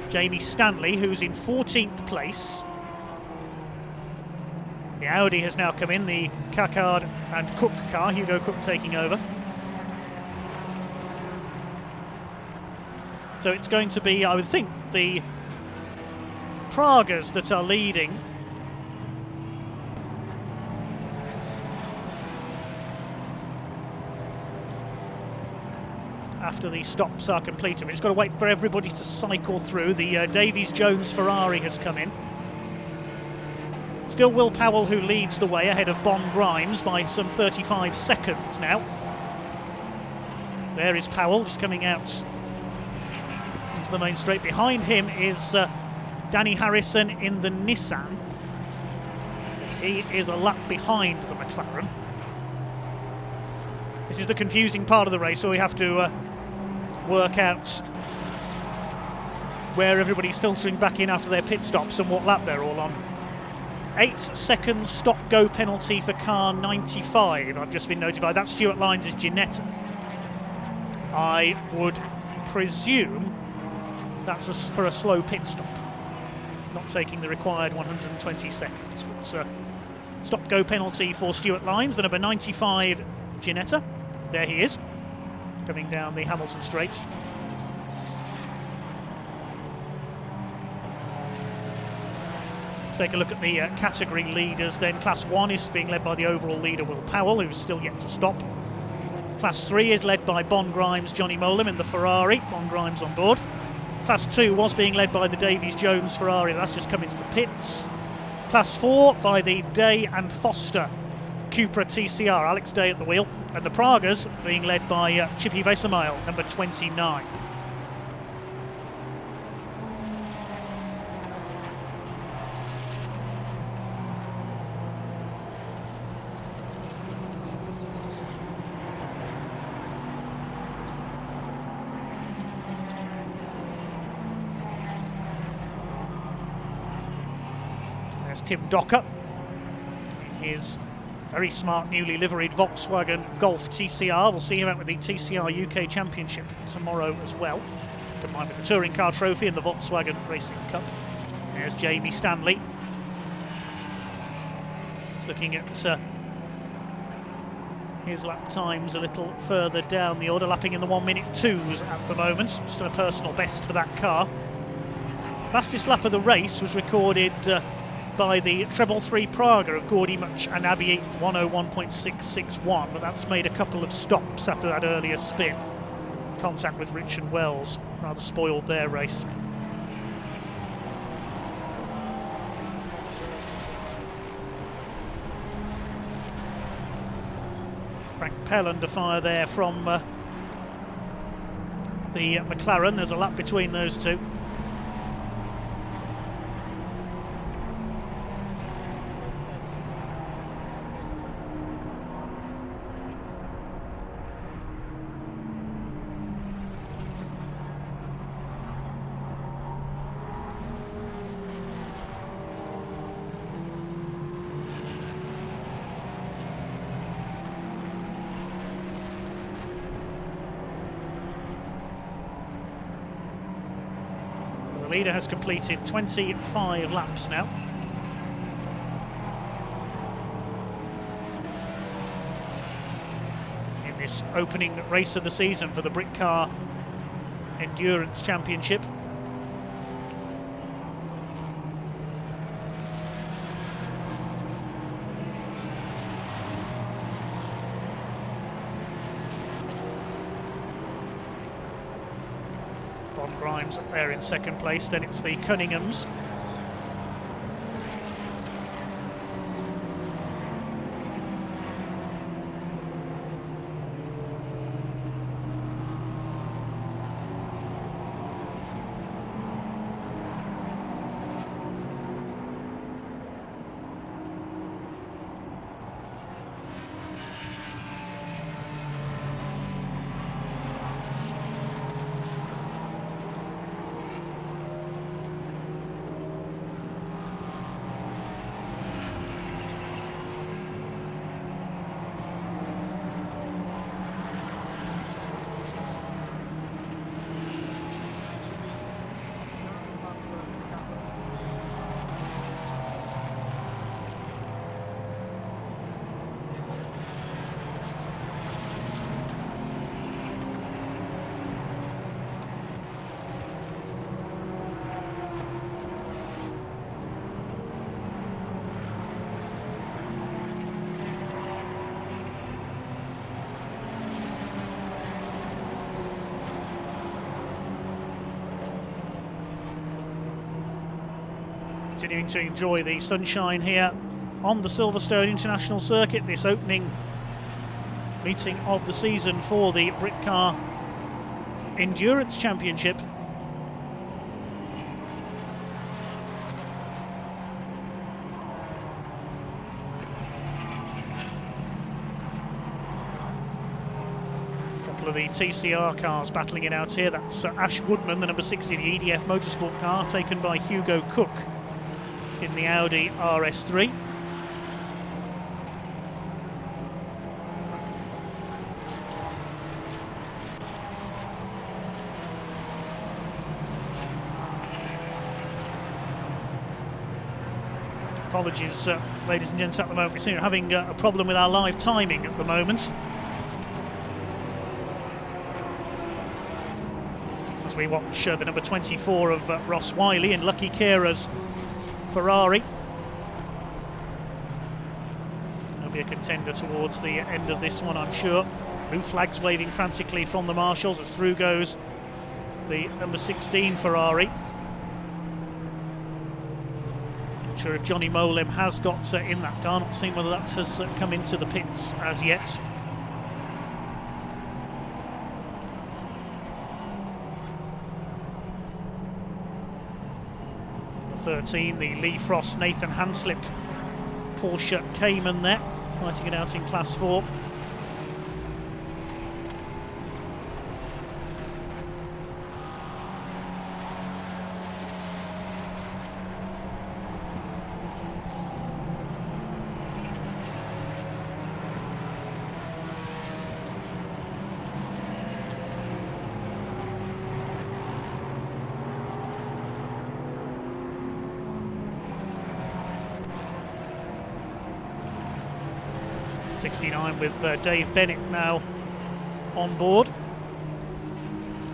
Jamie Stanley, who's in 14th place. The Audi has now come in, the Kakard and Cook car, Hugo Cook taking over. So it's going to be, I would think, the Pragas that are leading. After the stops are completed. We've just got to wait for everybody to cycle through. The Davies-Jones Ferrari has come in. Still Will Powell who leads the way ahead of Bon Grimes by some 35 seconds now. There is Powell just coming out into the main straight. Behind him is Danny Harrison in the Nissan. He is a lap behind the McLaren. This is the confusing part of the race, so we have to work out where everybody's filtering back in after their pit stops and what lap they're all on. 8-second stop-go penalty for car 95. I've just been notified. That's Stuart Lyons' Ginetta. I would presume that's for a slow pit stop, not taking the required 120 seconds. But stop-go penalty for Stuart Lyons, the number 95 Ginetta. There he is, coming down the Hamilton straight. Let's take a look at the category leaders then. Class 1 is being led by the overall leader, Will Powell, who's still yet to stop. Class 3 is led by Bon Grimes, Johnny Molam in the Ferrari. Bon Grimes on board. Class 2 was being led by the Davies-Jones Ferrari. That's just come into the pits. Class 4 by the Day and Foster Cupra TCR, Alex Day at the wheel. And the Pragas being led by Chippy Vesemile, number 29. There's Tim Docker in his very smart newly liveried Volkswagen Golf TCR. We'll see him out with the TCR UK Championship tomorrow as well, combined with the Touring Car Trophy and the Volkswagen Racing Cup. There's Jamie Stanley. He's looking at his lap times a little further down the order, lapping in the 1:02 at the moment. Just a personal best for that car. Fastest lap of the race was recorded by the Treble 3 Praga of Gordy Much and Abbey, 101.661, but that's made a couple of stops after that earlier spin. Contact with Richard Wells rather spoiled their race. Frank Pell under fire there from the McLaren. There's a lap between those two. The leader has completed 25 laps now. In this opening race of the season for the Britcar Endurance Championship. Bon Grimes up there in second place, then it's the Cunninghams. Continuing to enjoy the sunshine here on the Silverstone International Circuit, this opening meeting of the season for the Britcar Endurance Championship. of the TCR cars battling it out here. That's Ash Woodman, the number 60, the EDF Motorsport car, taken by Hugo Cook in the Audi RS3. Apologies, ladies and gents, at the moment. We seem to be having a problem with our live timing at the moment. As we watch the number 24 of Ross Wiley in Lucky Kira's Ferrari. He'll be a contender towards the end of this one, I'm sure. Blue flags waving frantically from the marshals as through goes the number 16 Ferrari. Sure if Johnny Molim has got in that car, not seeing whether that has come into the pits as yet. Number 13, the Lee Frost Nathan Hanslip Porsche Cayman there, fighting it out in Class 4. With Dave Bennett now on board.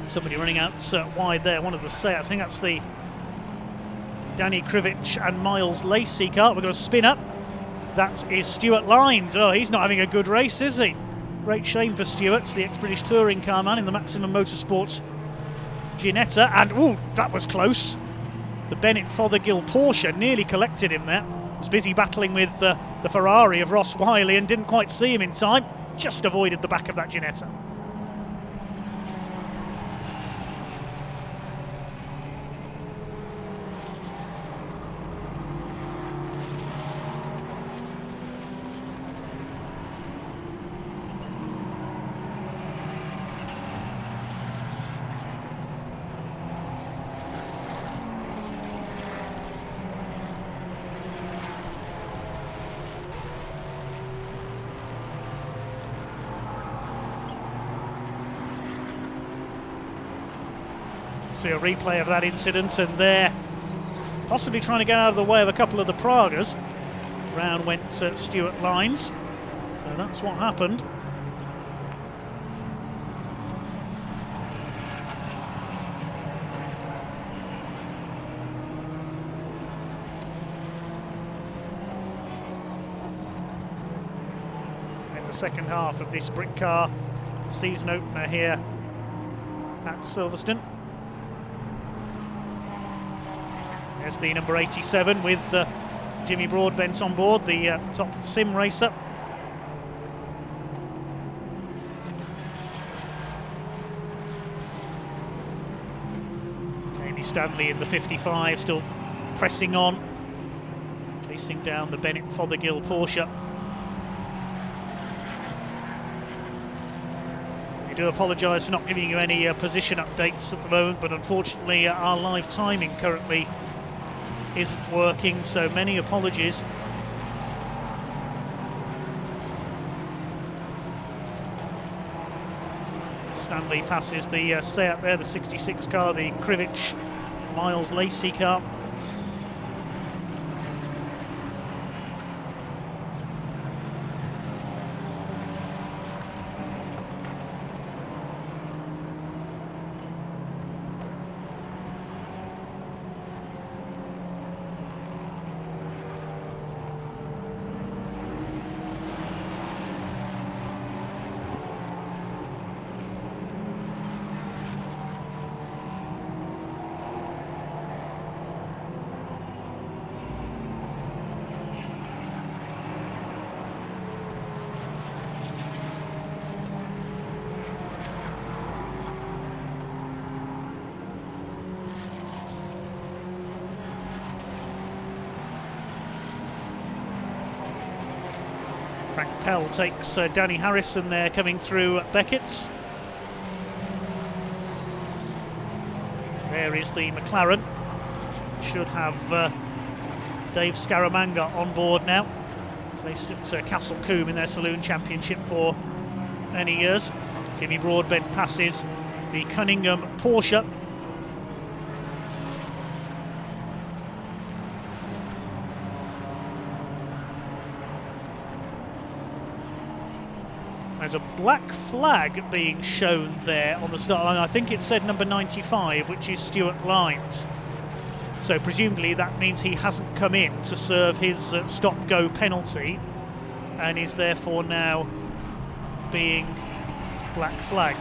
Somebody running out wide there, one of the say, I think that's the Danny Krivich and Miles Lacey car. We're going to spin up. That is Stuart Lines. Oh, he's not having a good race, is he? Great shame for Stuart, the ex-British touring car man in the Maximum Motorsports Ginetta. And, ooh, that was close. The Bennett Fothergill Porsche nearly collected him there. Was busy battling with the Ferrari of Ross Wiley and didn't quite see him in time. Just avoided the back of that Ginetta. See a replay of that incident, and they're possibly trying to get out of the way of a couple of the Pragas. Round went Stuart Lines, so that's what happened. In the second half of this Britcar season opener here at Silverstone. There's the number 87 with Jimmy Broadbent on board, the top sim racer. Jamie Stanley in the 55, still pressing on, chasing down the Bennett Fothergill Porsche. We do apologise for not giving you any position updates at the moment, but unfortunately our live timing currently isn't working, so many apologies. Stanley passes the Seat there, the 66 car, the Krivich Miles Lacey car. Frank Pell takes Danny Harrison there coming through Beckett's. There is the McLaren. Should have Dave Scaramanga on board now. Placed at Castle Combe in their Saloon Championship for many years. Jimmy Broadbent passes the Cunningham Porsche. There's a black flag being shown there on the start line. I think it said number 95, which is Stuart Lynes. So presumably that means he hasn't come in to serve his stop-go penalty and is therefore now being black flagged.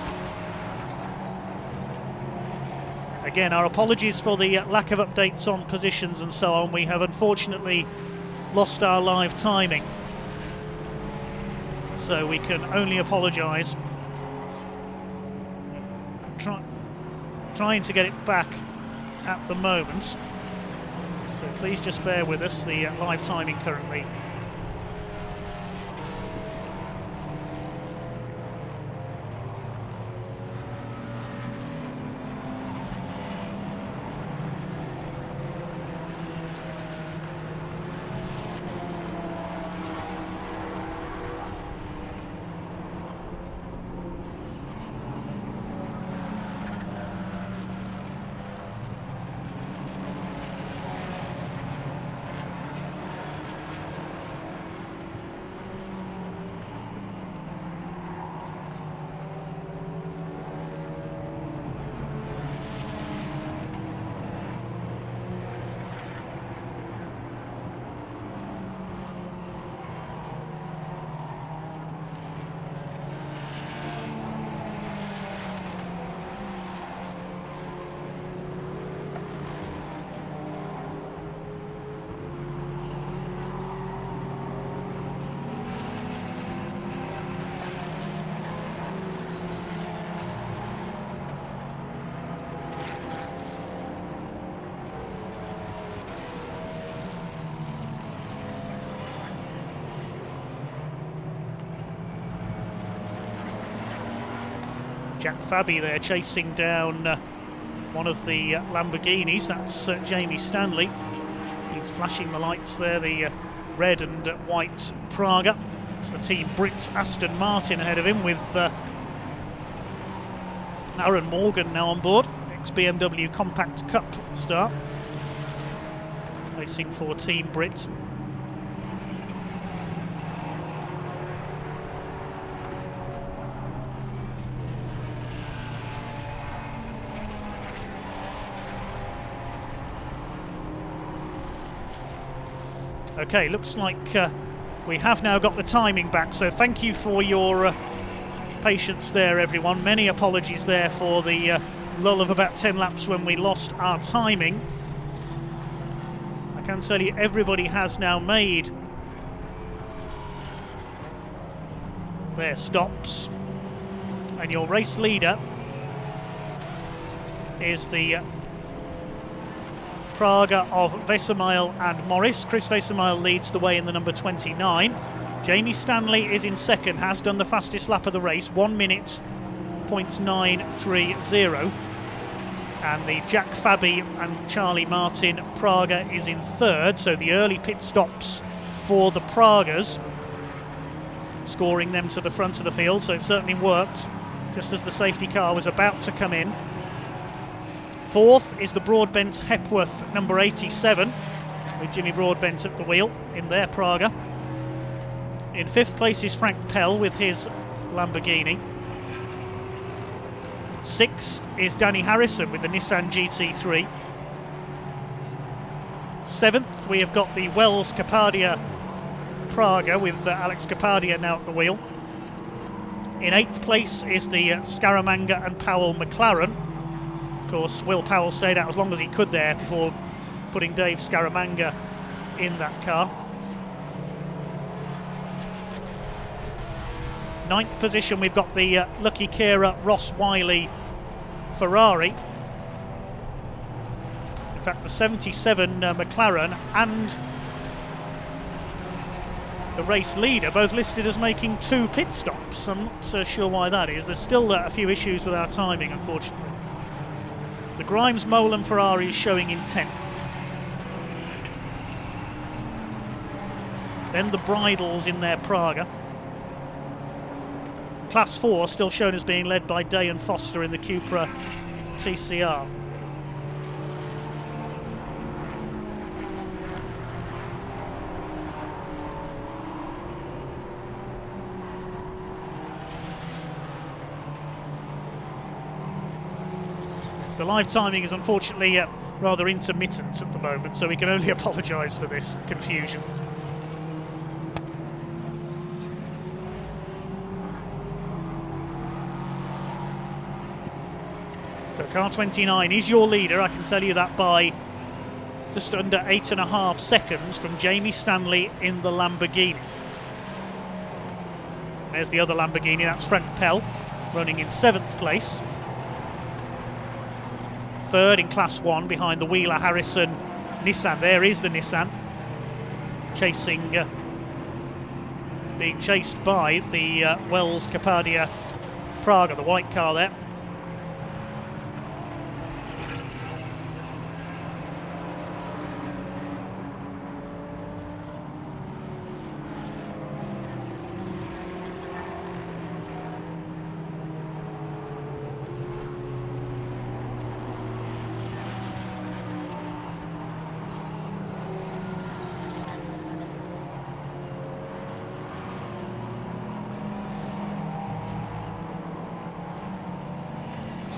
Again, our apologies for the lack of updates on positions and so on. We have unfortunately lost our live timing, so we can only apologise. Trying to get it back at the moment, so please just bear with us. The live timing currently. Jack Fabi there chasing down one of the Lamborghinis. That's Jamie Stanley. He's flashing the lights there, the red and white Praga. It's the Team Brit Aston Martin ahead of him with Aaron Morgan now on board. Ex-BMW Compact Cup star. Racing for Team Brit. Okay, looks like we have now got the timing back, so thank you for your patience there, everyone. Many apologies there for the lull of about 10 laps when we lost our timing. I can tell you everybody has now made their stops, and your race leader is the Praga of Vesemile and Morris. Chris Vesemile leads the way in the number 29. Jamie Stanley is in second, has done the fastest lap of the race, 1 minute 0.930. And the Jack Fabi and Charlie Martin Praga is in third, so the early pit stops for the Pragas, scoring them to the front of the field, so it certainly worked just as the safety car was about to come in. Fourth is the Broadbent Hepworth number 87, with Jimmy Broadbent at the wheel in their Praga. In fifth place is Frank Pell with his Lamborghini. Sixth is Danny Harrison with the Nissan GT3. Seventh, we have got the Wells Capadia Praga with Alex Capadia now at the wheel. In eighth place is the Scaramanga and Powell McLaren. Of course, Will Powell stayed out as long as he could there before putting Dave Scaramanga in that car. Ninth position, we've got the Lucky Kira Ross Wiley Ferrari. In fact, the 77 McLaren and the race leader both listed as making 2 pit stops. I'm not so sure why that is. There's still a few issues with our timing, unfortunately. The Grimes Molan Ferrari is showing in 10th. Then the Bridals in their Praga. Class 4 still shown as being led by Day and Foster in the Cupra TCR. The live timing is unfortunately rather intermittent at the moment, so we can only apologise for this confusion. So car 29 is your leader, I can tell you that by just under 8.5 seconds from Jamie Stanley in the Lamborghini. There's the other Lamborghini, that's Frank Pell, running in 7th place. Third in Class 1 behind the Wheeler Harrison Nissan. There is the Nissan chasing, being chased by the Wells Capadia Praga, the white car there.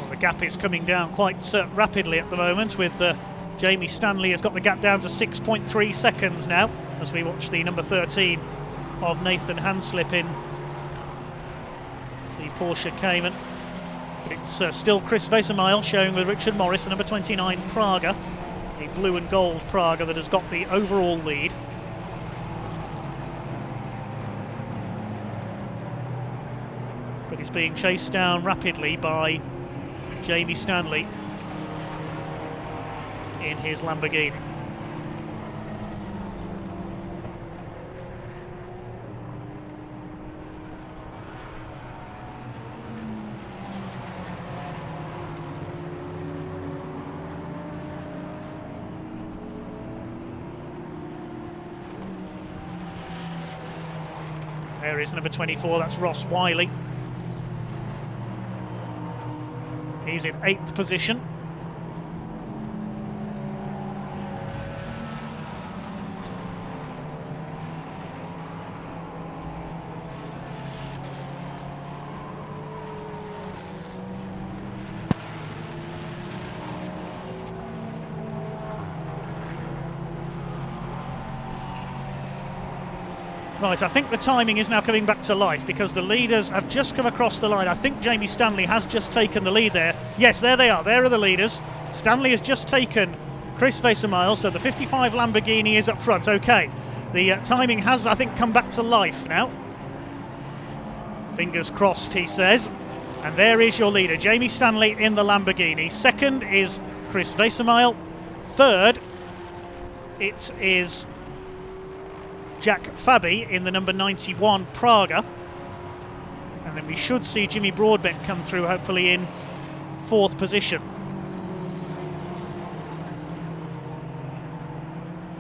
The gap is coming down quite rapidly at the moment, with Jamie Stanley has got the gap down to 6.3 seconds now as we watch the number 13 of Nathan Hanslip in the Porsche Cayman. But it's still Chris Vesemile showing with Richard Morris, the number 29 Praga, the blue and gold Praga that has got the overall lead. But it's being chased down rapidly by Jamie Stanley in his Lamborghini. There is number 24, that's Ross Wiley. He's in 8th position. Right, I think the timing is now coming back to life because the leaders have just come across the line. I think Jamie Stanley has just taken the lead there. Yes, there they are. There are the leaders. Stanley has just taken Chris Vesemile, so the 55 Lamborghini is up front. Okay, the timing has, I think, come back to life now. Fingers crossed, he says. And there is your leader, Jamie Stanley in the Lamborghini. Second is Chris Vesemile. Third, it is Jack Fabi in the number 91 Praga, and then we should see Jimmy Broadbent come through, hopefully in 4th position.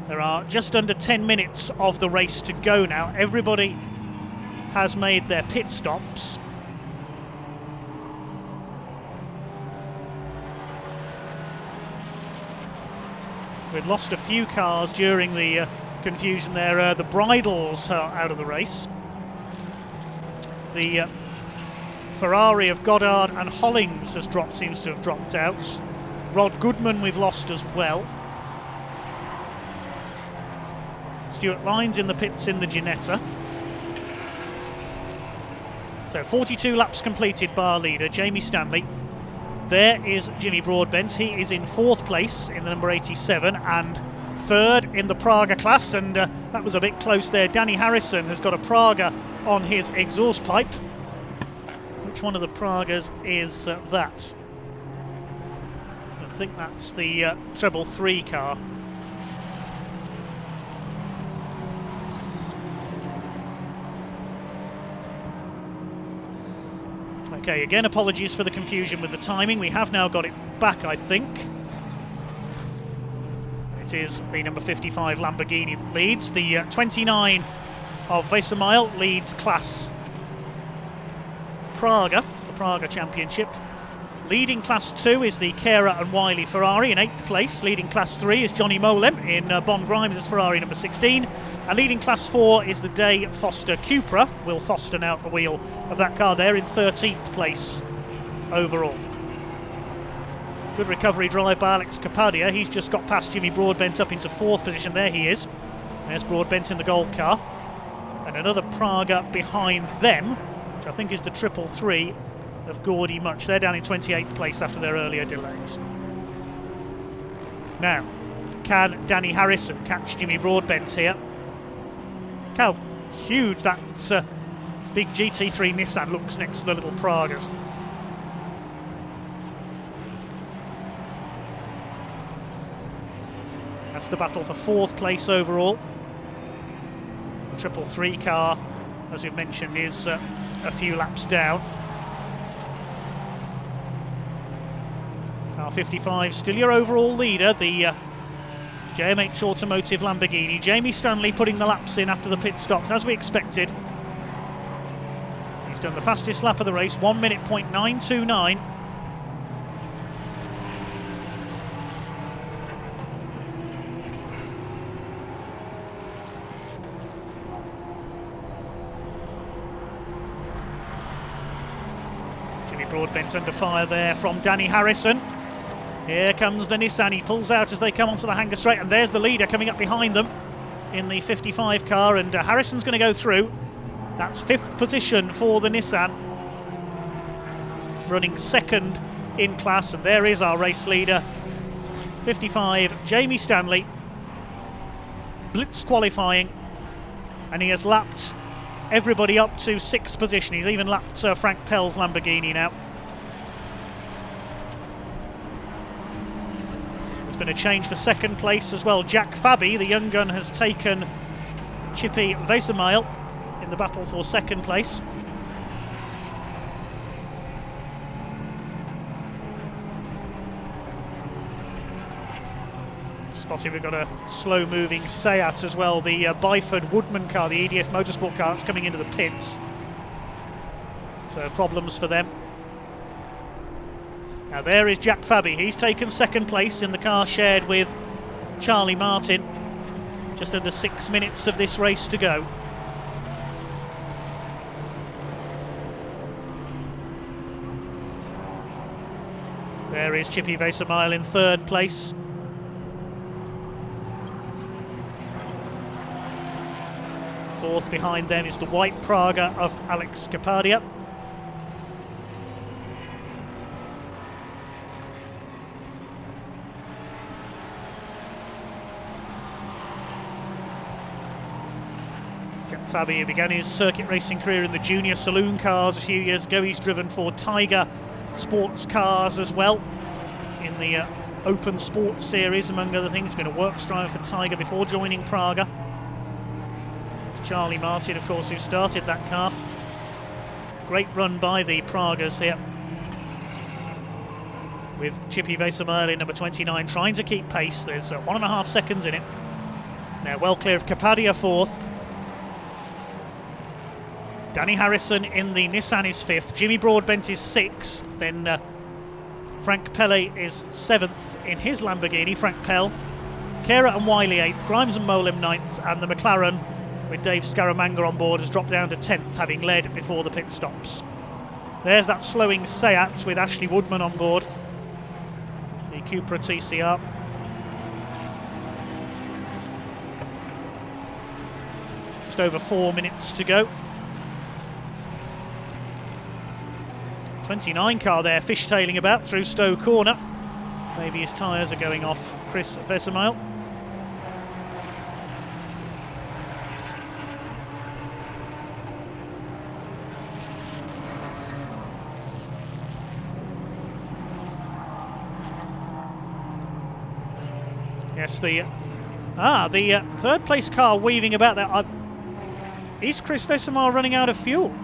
There are just under 10 minutes of the race to go now. Everybody has made their pit stops. We've lost a few cars during the confusion there. The Bridals are out of the race. The Ferrari of Goddard and Hollings seems to have dropped out. Rod Goodman we've lost as well. Stuart Lyons in the pits in the Ginetta. So 42 laps completed by our leader, Jamie Stanley. There is Jimmy Broadbent. He is in 4th place in the number 87 and 3rd in the Praga class, and that was a bit close there. Danny Harrison has got a Praga on his exhaust pipe. Which one of the Pragas is that? I think that's the treble 3 car. Okay, again, apologies for the confusion with the timing. We have now got it back, I think. It is the number 55 Lamborghini that leads. The 29 of Vesemile leads Class Praga, the Praga Championship. Leading Class 2 is the Cara and Wiley Ferrari in 8th place. Leading Class 3 is Johnny Molem in Bon Grimes' Ferrari number 16. And leading Class 4 is the Day Foster Cupra. Will Foster now at the wheel of that car there in 13th place overall. Good recovery drive by Alex Capadia. He's just got past Jimmy Broadbent up into 4th position. There he is. There's Broadbent in the gold car. And another Praga behind them, which I think is the 333 of Gordy Much. They're down in 28th place after their earlier delays. Now, can Danny Harrison catch Jimmy Broadbent here? Look how huge that big GT3 Nissan looks next to the little Pragas. That's the battle for 4th place overall. The 333 car, as we've mentioned, is a few laps down. Car 55 still your overall leader, the JMH Automotive Lamborghini. Jamie Stanley putting the laps in after the pit stops, as we expected. He's done the fastest lap of the race, 1 minute .929. Jimmy Broadbent under fire there from Danny Harrison. Here comes the Nissan. He pulls out as they come onto the hanger straight, and there's the leader coming up behind them in the 55 car, and Harrison's going to go through. That's 5th position for the Nissan, running 2nd in class, and there is our race leader, 55 Jamie Stanley. Blitz qualifying, and he has lapped everybody up to 6th position. He's even lapped Frank Pell's Lamborghini now. Been a change for 2nd place as well. Jack Fabi, the young gun, has taken Chippy Vesemile in the battle for 2nd place. Spotted we've got a slow moving Seat as well, the Byford Woodman car, the EDF Motorsport car, that's coming into the pits, so problems for them. Now there is Jack Fabi. He's taken 2nd place in the car shared with Charlie Martin. Just under 6 minutes of this race to go. There is Chippy Vesemile in 3rd place. Fourth behind them is the white Praga of Alex Capadia. Fabi, who began his circuit racing career in the junior saloon cars a few years ago. He's driven for Tiger sports cars as well in the Open Sports Series, among other things. He's been a works driver for Tiger before joining Praga. It's Charlie Martin, of course, who started that car. Great run by the Pragas here, with Chippy Vesemile in number 29 trying to keep pace. There's 1.5 seconds in it. Now well clear of Capadia 4th. Danny Harrison in the Nissan is 5th, Jimmy Broadbent is 6th, then Frank Pelle is 7th in his Lamborghini, Frank Pell. Cara and Wiley 8th, Grimes and Molem 9th, and the McLaren, with Dave Scaramanga on board, has dropped down to 10th, having led before the pit stops. There's that slowing Seat with Ashley Woodman on board, the Cupra TCR. Just over 4 minutes to go. 29 car there, fishtailing about through Stowe Corner. Maybe his tyres are going off, Chris Vesemile. Yes, the 3rd place car weaving about there. Is Chris Vesemile running out of fuel?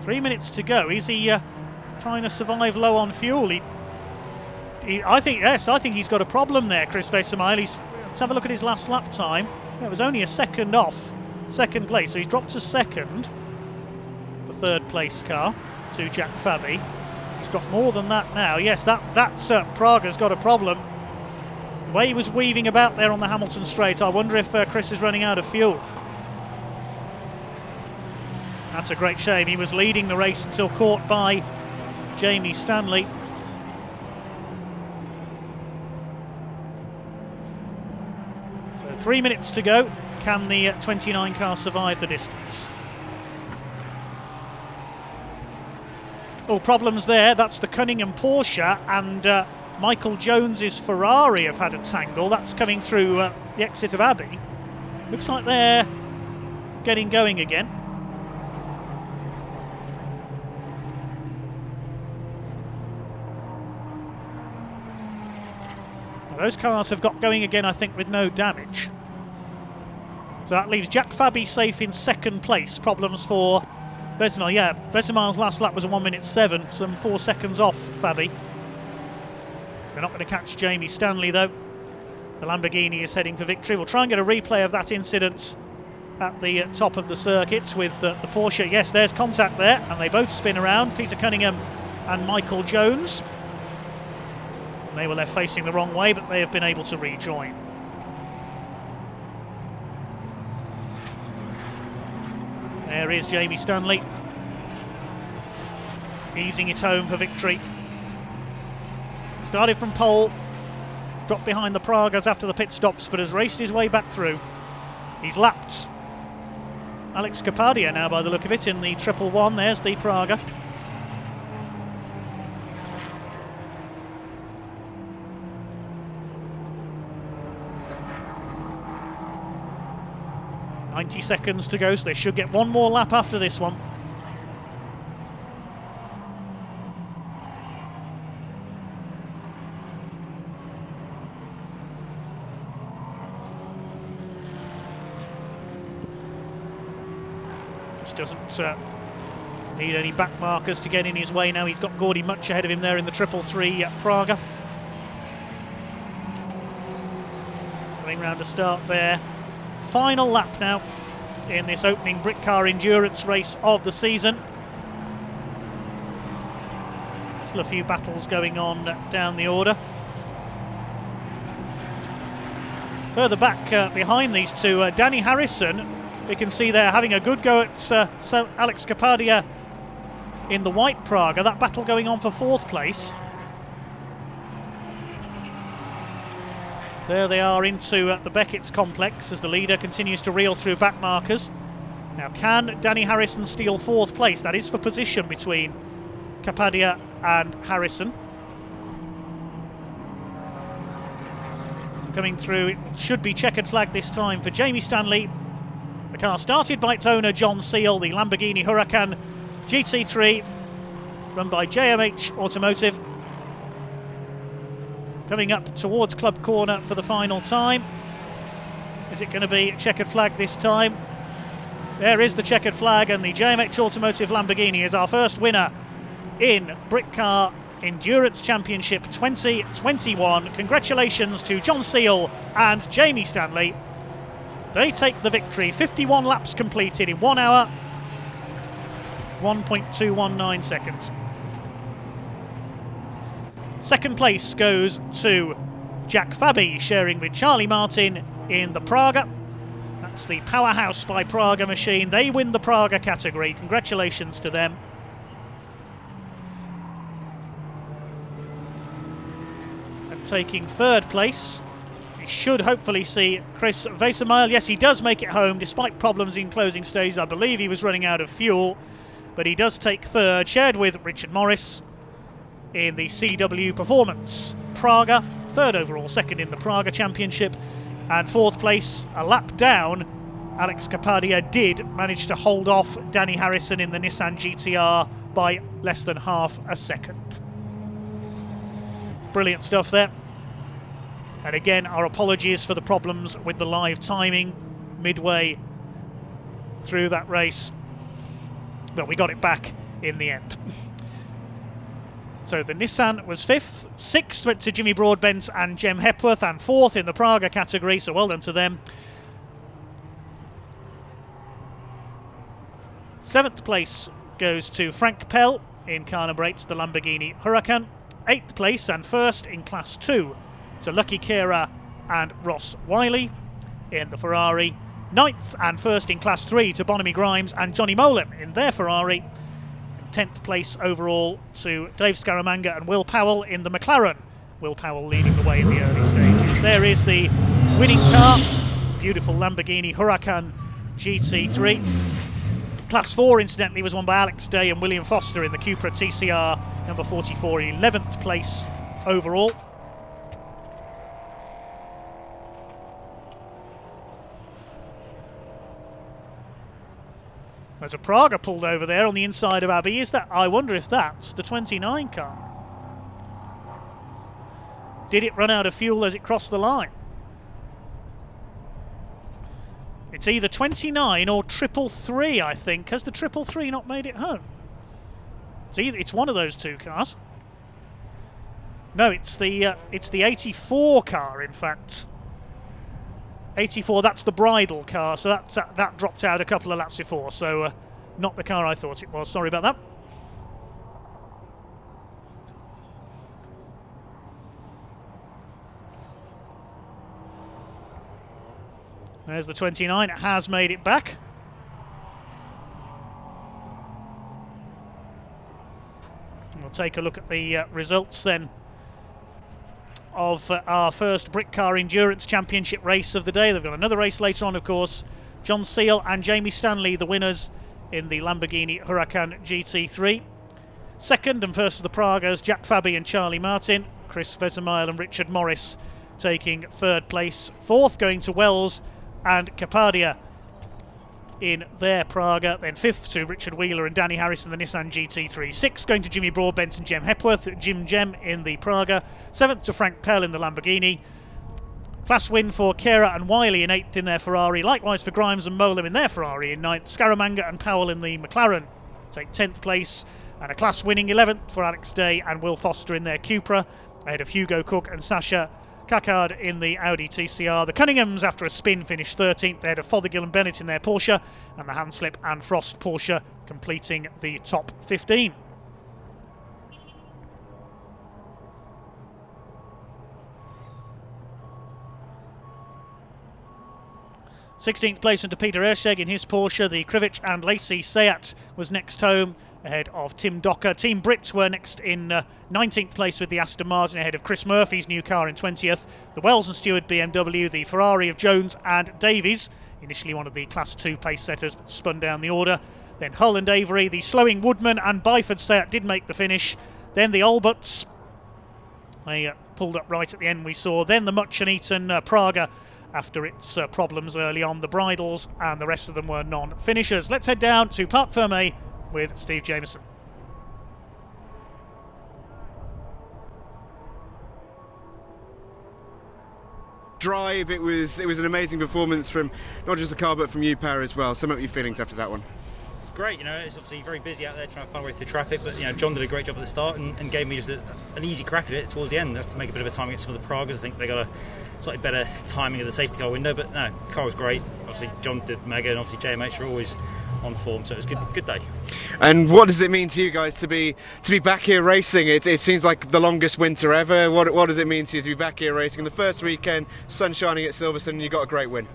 3 minutes to go. Is he trying to survive low on fuel? I think he's got a problem there, Chris Vesemile. Let's have a look at his last lap time. It was only a second off second place, so he's dropped to second. The third place car to Jack Fabi. He's dropped more than that now. Yes, that Praga's got a problem. The way he was weaving about there on the Hamilton straight, I wonder if Chris is running out of fuel. That's a great shame. He was leading the race until caught by Jamie Stanley. So 3 minutes to go. Can the 29 car survive the distance? Oh, problems there. That's the Cunningham Porsche and Michael Jones's Ferrari have had a tangle. That's coming through the exit of Abbey. Looks like they're getting going again. Those cars have got going again, I think, with no damage. So that leaves Jack Fabi safe in second place. Problems for Vesemile. Yeah, Vesemile's last lap was a 1:07, some 4 seconds off Fabi. We're not going to catch Jamie Stanley, though. The Lamborghini is heading for victory. We'll try and get a replay of that incident at the top of the circuit with the Porsche. Yes, there's contact there, and they both spin around. Peter Cunningham and Michael Jones. They were left facing the wrong way, but they have been able to rejoin. There is Jamie Stanley, easing it home for victory. Started from pole, dropped behind the Pragas after the pit stops, but has raced his way back through. He's lapped Alex Kapadia now, by the look of it, in the 111. There's the Praga. .90 seconds to go, so they should get one more lap after this one. Just doesn't need any back markers to get in his way now. He's got Gordy much ahead of him there in the 333 at Praga. Going round to start there. Final lap now in this opening Britcar Endurance race of the season. Still a few battles going on down the order. Further back behind these two, Danny Harrison, we can see they're having a good go at Alex Kapadia in the white Praga. That battle going on for fourth place. There they are into the Beckett's complex as the leader continues to reel through back markers. Now, can Danny Harrison steal fourth place? That is for position between Kapadia and Harrison. Coming through, it should be checkered flag this time for Jamie Stanley. The car started by its owner, John Seal, the Lamborghini Huracan GT3, run by JMH Automotive. Coming up towards Club Corner for the final time. Is it going to be checkered flag this time? There is the checkered flag, and the JMH Automotive Lamborghini is our first winner in Britcar Endurance Championship 2021. Congratulations to John Seal and Jamie Stanley. They take the victory. 51 laps completed in 1 hour, 1.219 seconds. Second place goes to Jack Fabi, sharing with Charlie Martin in the Praga. That's the Powerhouse by Praga machine. They win the Praga category. Congratulations to them. And taking third place, we should hopefully see Chris Vesemile. Yes, he does make it home despite problems in closing stages. I believe he was running out of fuel, but he does take third, shared with Richard Morris in the CW Performance Praga. Third overall, second in the Praga Championship. And fourth place, a lap down, Alex Kapadia did manage to hold off Danny Harrison in the Nissan GTR by less than half a second. Brilliant stuff there. And again, our apologies for the problems with the live timing midway through that race. But we got it back in the end. So the Nissan was 5th, 6th went to Jimmy Broadbent and Jem Hepworth, and 4th in the Praga category, so well done to them. 7th place goes to Frank Pell in Car Brates, the Lamborghini Huracan. 8th place and 1st in Class 2 to Lucky Kira and Ross Wiley in the Ferrari. 9th and 1st in Class 3 to Bonamy Grimes and Johnny Molan in their Ferrari. 10th place overall to Dave Scaramanga and Will Powell in the McLaren. Will Powell leading the way in the early stages. There is the winning car, beautiful Lamborghini Huracan GT3. Class 4 incidentally was won by Alex Day and William Foster in the Cupra TCR number 44, 11th place overall. There's a Praga pulled over there on the inside of Abbey. Is that? I wonder if that's the 29 car. Did it run out of fuel as it crossed the line? It's either 29 or 333, I think. Has the 333 not made it home? It's one of those two cars. No, it's the 84 car, in fact. 84, that's the bridal car, so that dropped out a couple of laps before, so not the car I thought it was. Sorry about that. There's the 29, it has made it back. We'll take a look at the results then of our first Britcar Endurance Championship race of the day. They've got another race later on, of course. John Seal and Jamie Stanley, the winners in the Lamborghini Huracan GT3. Second and first of the Pragas, Jack Fabi and Charlie Martin. Chris Vesemile and Richard Morris taking third place. Fourth going to Wells and Capadia in their Praga. Then fifth to Richard Wheeler and Danny Harris in the Nissan GT3. Sixth going to Jimmy Broadbent and Jem Hepworth, Jim Jem in the Praga. Seventh to Frank Pell in the Lamborghini. Class win for Kera and Wiley in 8th in their Ferrari. Likewise for Grimes and Molam in their Ferrari in 9th. Scaramanga and Powell in the McLaren take 10th place. And a class winning 11th for Alex Day and Will Foster in their Cupra, ahead of Hugo Cook and Sasha Kakard in the Audi TCR. The Cunninghams, after a spin, finished 13th, ahead of Fothergill and Bennett in their Porsche, and the Handslip and Frost Porsche completing the top 15. th place into Peter Erscheg in his Porsche. The Krivich and Lacey Seat was next home, ahead of Tim Docker. Team Brits were next in 19th place with the Aston Martin, ahead of Chris Murphy's new car in 20th. The Wells and Stewart BMW, the Ferrari of Jones and Davies, initially one of the Class 2 pace setters, but spun down the order. Then Hull and Avery, the slowing Woodman and Byford Seat did make the finish. Then the Alberts, they pulled up right at the end, we saw. Then the Much and Eaton Praga, after its problems early on, the Bridals, and the rest of them were non-finishers. Let's head down to Parc Fermé with Steve Jameson. Drive, it was an amazing performance from not just the car but from you, Per, as well. Sum up your feelings after that one. It's great, you know, it's obviously very busy out there trying to find a way through traffic, but you know, John did a great job at the start and gave me just an easy crack at it towards the end. That's to make a bit of a time against some of the Pragas. I think they got a slightly better timing of the safety car window, but no, the car was great. Obviously John did mega, and obviously JMH are always on form, so it was a good day. And what does it mean to you guys to be back here racing? It seems like the longest winter ever. What does it mean to you to be back here racing? The first weekend, sun shining at Silverstone, and you got a great win.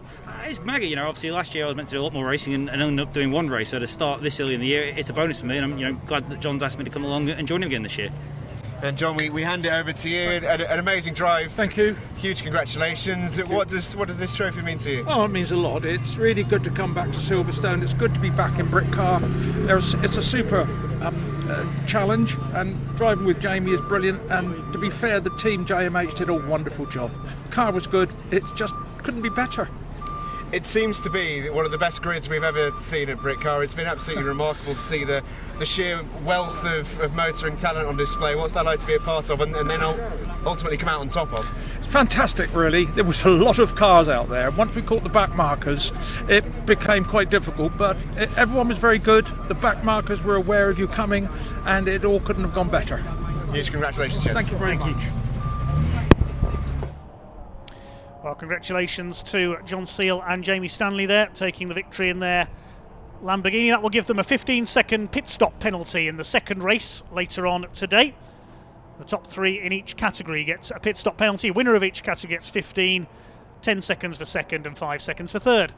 It's mega, you know. Obviously last year I was meant to do a lot more racing and ended up doing one race, so to start this early in the year, it's a bonus for me, and I'm glad that John's asked me to come along and join him again this year. And John, we hand it over to you. An amazing drive. Thank you. Huge congratulations. What does this trophy mean to you? Well, it means a lot. It's really good to come back to Silverstone. It's good to be back in Britcar. It's a super challenge, and driving with Jamie is brilliant. And to be fair, the team JMH did a wonderful job. Car was good. It just couldn't be better. It seems to be one of the best grids we've ever seen at Britcar. It's been absolutely remarkable to see the sheer wealth of motoring talent on display. What's that like to be a part of, and then ultimately come out on top of? It's fantastic, really. There was a lot of cars out there. Once we caught the back markers, it became quite difficult, but everyone was very good. The back markers were aware of you coming, and it all couldn't have gone better. Huge congratulations, gents. Thank you very much. Well, congratulations to John Seal and Jamie Stanley there, taking the victory in their Lamborghini. That will give them a 15-second pit stop penalty in the second race later on today. The top 3 in each category gets a pit stop penalty. Winner of each category gets 15, 10 seconds for second and 5 seconds for third.